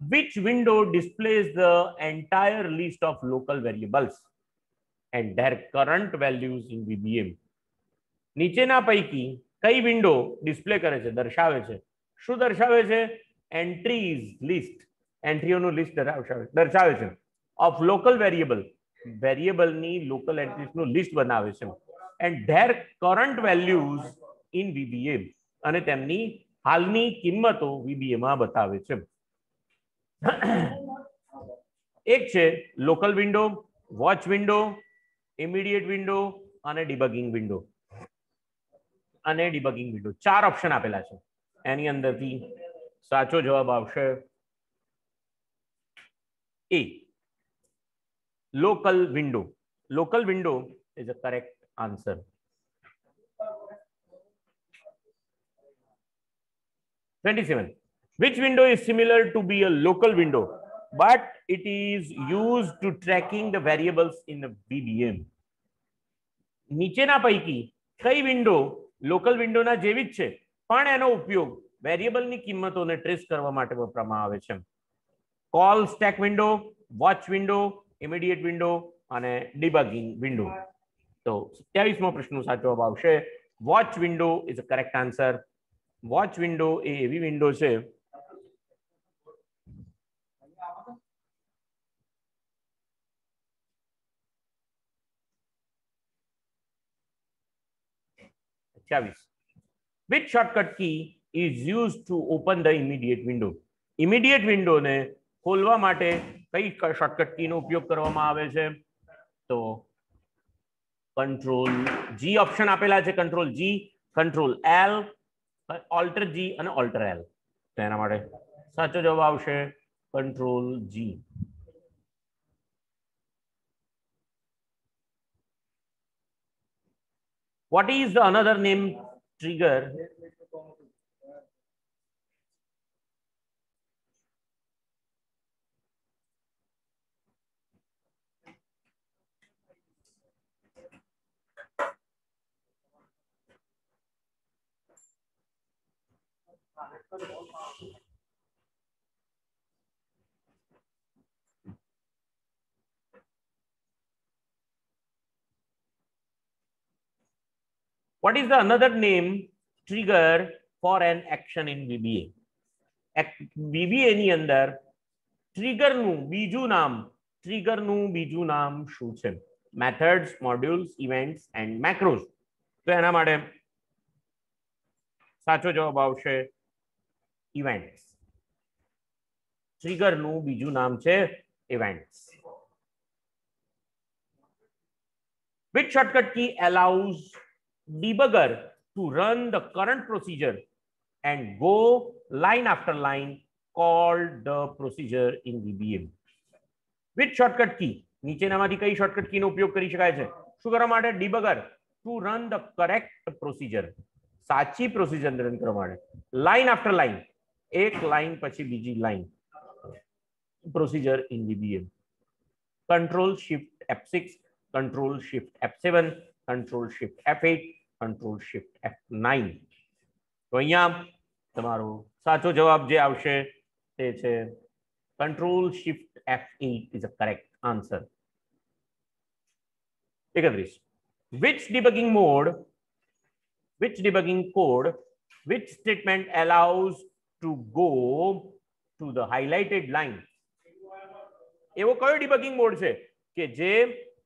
Which window displays the entire list of local variables and their current values in VBM? નીચેના પૈકી કઈ વિન્ડો ડિસ્પ્લે કરે છે, દર્શાવે છે? શું દર્શાવે છે? એન્ટ્રીઝ લિસ્ટ, એન્ટ્રીઓનું લિસ્ટ દર્શાવે છે ઓફ લોકલ વેરિયેબલ, વેરિયેબલની લોકલ એન્ટ્રીઝનું લિસ્ટ બનાવે છે. And there current values in VBA, અને તેમની હાલની કિંમતો VBA માં બતાવે છે. એક છે local window, watch window, immediate window અને ડિબગિંગ વિન્ડો. અને ડિબગિંગ વિન્ડો 4 ઓપ્શન આપેલા છે. એની અંદરથી સાચો જવાબ આવશે A, local window. Local window is a correct answer. Which window is similar to be a local window, but it is used to tracking the variables in the VBM? નીચેના પૈકી કઈ વિન્ડો લોકલ વિન્ડોના જેવી જ છે પણ એનો ઉપયોગ વેરિયેબલની કિંમતોને ટ્રેસ કરવા માટે વપરાવામાં આવે છે? Call stack window, watch window, immediate window અને ડિબગિંગ વિન્ડો. તો 27મો પ્રશ્નનો સાચો જવાબ આવશે watch window is a correct answer. Watch window એ એવી વિન્ડો છે Which shortcut key is used to open the immediate window? Immediate window ને ખોલવા માટે કઈ શોર્ટકટ કી નો ઉપયોગ કરવામાં આવે છે? તો કંટ્રોલ જી ઓપ્શન આપેલા છે, control G, control L, alt G અને ઓલ્ટર એલ. તો એના માટે સાચો જવાબ આવશે control G. What is the another name trigger? What is the another name trigger for an action in VBA? VBA ની અંદર ટ્રિગરનું બીજું નામ, ટ્રિગરનું બીજું નામ શું છે? Methods, modules, events and macros. તો એના માટે સાચો જવાબ આવશે ઇવેન્ટ્સ. ટ્રિગરનું બીજું નામ છે events. Which shortcut key allows debugger to run the current procedure and go line after line called the procedure in VBM? Which shortcut key? નીચેનામાંથી કઈ શોર્ટકટ કી નો ઉપયોગ કરી શકાય છે શું કરવા માટે? Debugger two run the correct procedure, સાચી પ્રોસિજર રન કરવા માટે. લાઈન આફ્ટર લાઈન, એક લાઈન પછી બીજી line, procedure in VBM. Control shift F6, control shift F7, control shift F8, control shift F9. તો અહીંયા તમારો સાચો જવાબ જે આવશે તે છે control shift F8 is a correct answer. 31. Which debugging code, which statement allows to go to the highlighted line? એવો કયો ડિબગિંગ મોડ છે કે જે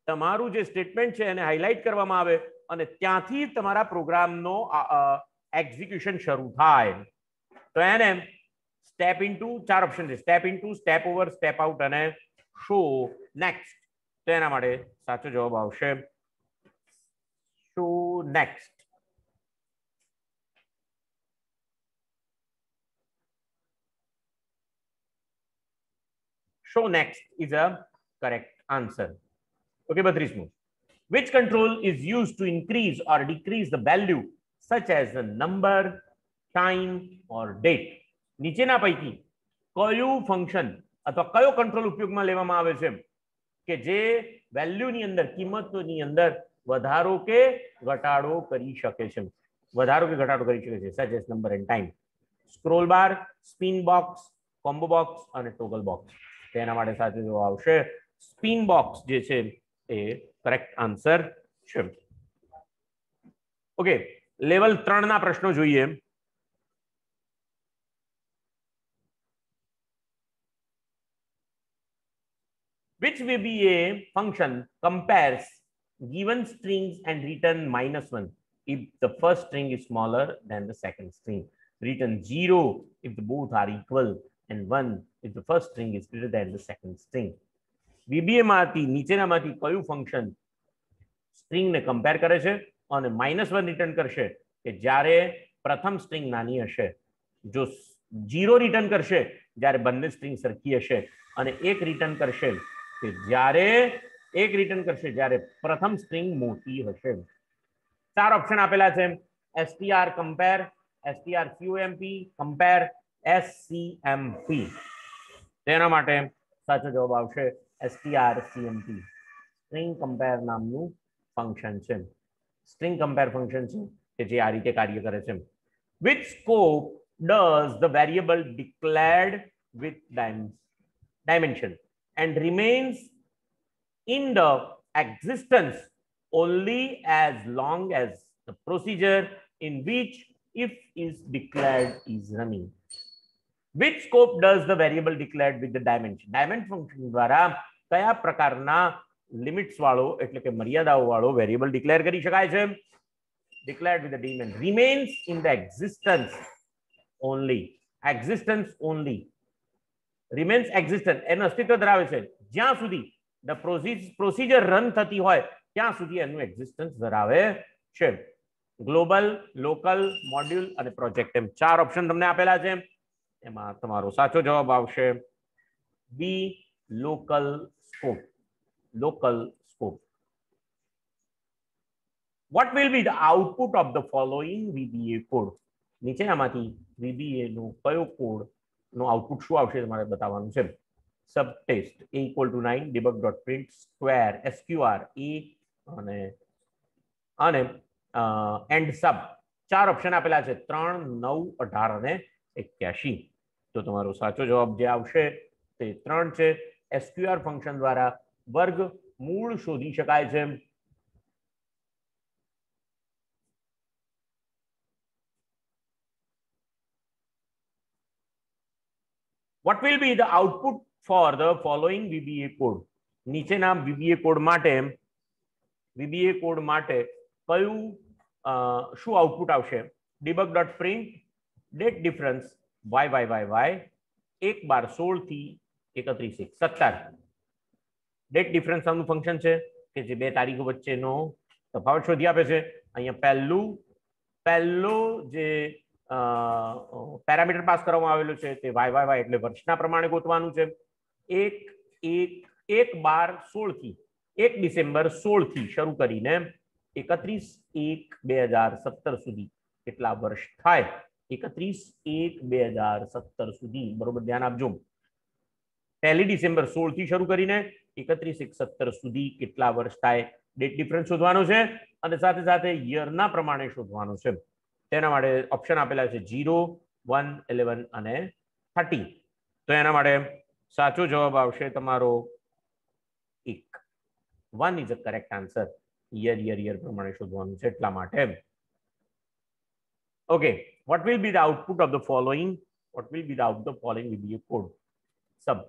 તમારું જે સ્ટેટમેન્ટ છે એને હાઇલાઇટ કરવામાં આવે અને ત્યાંથી તમારા પ્રોગ્રામનો એક્ઝિક્યુશન શરૂ થાય? તો એને સ્ટેપ ઇનટુ, ચાર ઓપ્શન છે, step into, step over, step out અને શો નેક્સ્ટ. તો એના માટે સાચો જવાબ આવશે show next. Show next is a correct answer. Okay, 32. Which control is used to increase or decrease the value such as the number, time or date? નીચેના પૈકી કયું ફંક્શન અથવા કયો કંટ્રોલ ઉપયોગમાં લેવામાં આવે છે કે જે વેલ્યુની અંદર, કિંમતોની અંદર વધારો કે ઘટાડો કરી શકે છે? વધારો કે ઘટાડો કરી શકે છે, such as number and time. Scroll bar, spin box, combo box અને ટોગલ બોક્સ. તેના માટે સાચો જવાબ આવશે સ્પિન બોક્સ જે છે એ કરેક્ટ આન્સર છે. ઓકે, લેવલ 3 ના પ્રશ્નો જોઈએ. Which VBA function compares given strings and return -1 if the first string is smaller than the second string, return 0 if the both are equal, and 1 if the first string is greater than the second string? VBA માંથી નીચેનામાંથી કયું function string ને compare કરે છે અને -1 return કરશે કે જ્યારે પ્રથમ સ્ટ્રિંગ નાની હશે, જો 0 રિટર્ન કરશે જ્યારે બંને સ્ટ્રિંગ સરખી હશે, અને 1 રિટર્ન કરશે કે જ્યારે પ્રથમ સ્ટ્રિંગ મોટી હશે? ચાર ઓપ્શન આપેલા છે, str compare, str comp, compare, scmp. તેના માટે સાચો જવાબ આવશે strcmp. સ્ટ્રિંગ કમ્પેર નામનું ફંક્શન છે, સ્ટ્રિંગ કમ્પેર ફંક્શન છે કે જે આ રીતે કાર્ય કરે છે. Which scope does the variable declared with dimension and remains in the existence only as long as the procedure in which if is declared is running? Which scope does the variable declared with the dimension? dimension function દ્વારા કયા પ્રકારના limits વાળો એટલે કે મર્યાદાઓ વાળો variable declare કરી શકાય છે? declared with the dimension remains in the existence only. existence only, remains existent, એનું અસ્તિત્વ ધરાવે છે જ્યાં સુધી the procedure રન થતી હોય ત્યાં સુધી એનું એક્ઝિસ્ટન્સ ધરાવે છે. ગ્લોબલ, લોકલ, મોડ્યુલ અને પ્રોજેક્ટ, એમ ચાર ઓપ્શન તમને આપેલા છે. એમાં તમારો સાચો જવાબ આવશે B, local scope. Local scope. What will be the output of the following VBA code? નીચેનામાંથી VBA નો કયો કોડ નો આઉટપુટ શું આવશે તમારે બતાવવાનું છે. subtest a equal to 9, debug.print square sqr a અને end sub. ચાર ઓપ્શન આપેલા છે, 3, 9, 18 અને 81. તો તમારો સાચો જવાબ જે આવશે તે 3 છે. sqr ફંક્શન દ્વારા વર્ગ મૂળ શોધી શકાય છે. What will be the output for the following VBA code? નીચેના VBA કોડ માટે કયું શું આઉટપુટ આવશે? debug.print date difference y 1/16 થી 31/17. ડેટ ડિફરન્સ નામનું ફંક્શન છે કે જે બે તારીખો વચ્ચેનો તફાવત શોધી આપે છે. અહીંયા પહેલો જે પેરામીટર પાસ કરવામાં આવેલું છે તે y એટલે વર્ષના પ્રમાણે ગોતવાનું છે. 1/16 થી 1 ડિસેમ્બર 16 થી શરૂ કરીને 31/1/2017 સુધી કેટલા વર્ષ થાય? 31/1/2017 સુધી, બરોબર ધ્યાન આપજો. 1 ડિસેમ્બર 16 થી શરૂ કરીને 31/1/17 સુધી કેટલા વર્ષ થાય? ડેટ ડિફરન્સ શોધવાનો છે અને સાથે સાથે યરના પ્રમાણે શોધવાનું છે. તેના માટે ઓપ્શન આપેલા છે 0, 1, 11 અને 30. તો એના માટે સાચો જવાબ આવશે તમારો 1. 1 is a correct answer. Year પ્રમાણે શોધવાનું છે એટલા માટે. Okay, what will be the output of the following? What will be the output of the following VBA code? Sub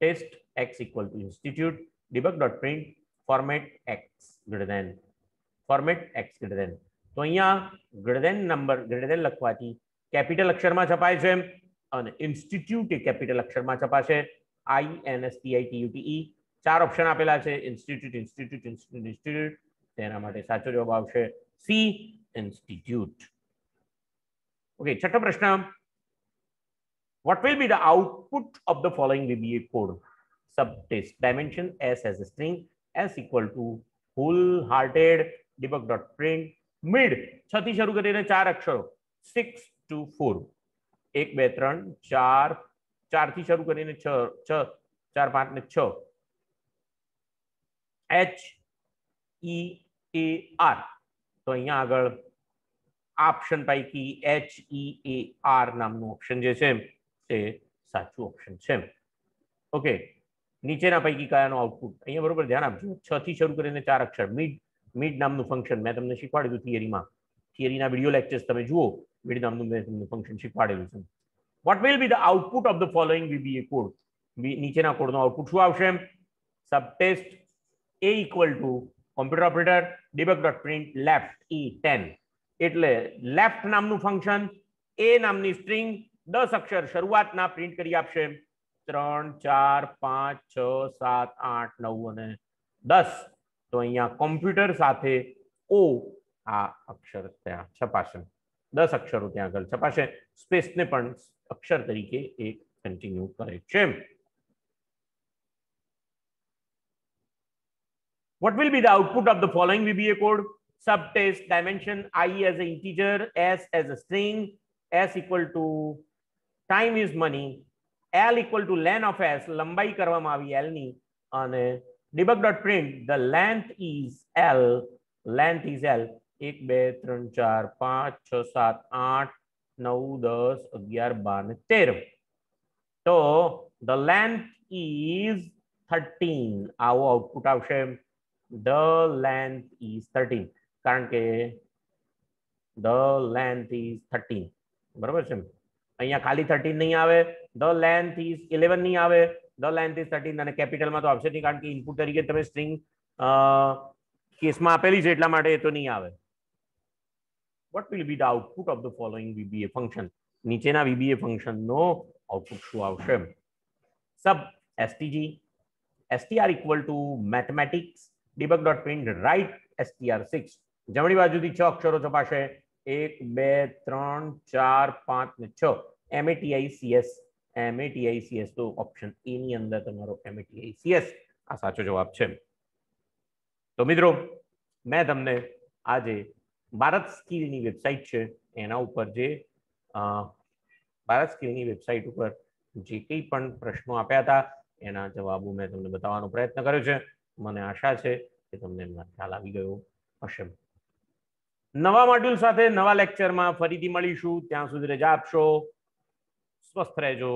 test x equal to institute debug.print format x greater than format x greater than. તો અહીંયા greater than number greater than લખવાથી capital અક્ષરમાં છપાય છે અને institute એ capital અક્ષરમાં છપાશે. INSTITUTE ચાર option આપેલા છે. ઇન્સ્ટિટ્યુટ તેના માટે સાચો જવાબ આવશે સી, ઇન્સ્ટિટ્યુટ. Okay, છઠ્ઠો પ્રશ્ન. What will be the output of the following VBA code? Subtest dimension s as a string, s equal to whole-hearted debug.print mid 6 થી શરૂ કરીને ચાર અક્ષરો 6 to 4 1 2 3 4 4 થી શરૂ કરીને 6 4 5 ને 6 HEAR. તો અહીંયા આગળ ઓપ્શન પૈકી HEAR નામનું ઓપ્શન જે છે તે સાચું ઓપ્શન છે. ઓકે, નીચેના પૈકી કયાનું આઉટપુટ? અહીંયા બરોબર ધ્યાન આપજો. 6 થી શરૂ કરીને ચાર અક્ષર મિડ નામનું ફંક્શન મેં તમને શીખવાડ્યું થિયરીમાં. થિયરીના વિડિયો લેક્ચર્સ તમે જુઓ. મિડ નામનું મેં તમને ફંક્શન શીખવાડેલું છે. What will be the output of the following VBA code? નીચેના કોડનો આઉટપુટ શું આવશે? સબટેસ્ટ A equal to computer operator debug.print left E10. એટલે લેફ્ટ નામનું ફંક્શન એ નામની સ્ટ્રિંગ 10 અક્ષર શરૂઆતના પ્રિન્ટ કરી આપશે. 3 4 5 6 7 8 9 અને 10. તો અહીંયા કોમ્પ્યુટર સાથે ઓ આ અક્ષર ત્યાં છપાશે. 10 અક્ષરો ત્યાં આગળ છપાશે. સ્પેસને પણ અક્ષર તરીકે એક કન્ટિન્યુ કરે છે. What will be the output of the following VBA code? Subtest dimension I as an integer, S as a string, S equal to time is money, L equal to len of S, લંબાઈ કરવામાં આવી L ની, અને debug.print the length is L, 1 2 3 4 5 6 7 8 9 10 11 12 13. તો the length is 13. આવો output આવશે. The length is 13. કારણ કે the length is 13 બરાબર છે. અહીંયા ખાલી 13 નહીં આવે. the length is 11 નહીં આવે. the length is 13 અને કેપિટલમાં તો આવશે નહીં કારણ કે ઇનપુટ તરીકે તમે સ્ટ્રિંગ કેસમાં આપેલી છે એટલા માટે એ તો નહીં આવે. what will be the output of the following VBA function? નીચેના VBA ફંક્શનનો આઉટપુટ શું આવશે? સબ stg str equal to mathematics debug.print write str6. જમણી બાજુથી 6 અક્ષરો છપાશે. 1 2 3 4 5 ને 6 MATICS. તો ઓપ્શન એ ની અંદર તમારો MATICS આ સાચો જવાબ છે. તો મિત્રો મેં તમને આજે ભારત સ્કિલની વેબસાઇટ છે એના ઉપર જે ભારત સ્કિલની વેબસાઇટ ઉપર જે કંઈ પણ પ્રશ્નો આપ્યા હતા એના જવાબો મેં તમને બતાવવાનો પ્રયત્ન કર્યો છે. મને આશા છે કે તમને એમનો ખ્યાલ આવી ગયો હશે. નવા મોડ્યુલ સાથે નવા લેક્ચરમાં ફરીથી મળીશું. ત્યાં સુધી રજા આપશો. સ્વસ્થ રહેજો.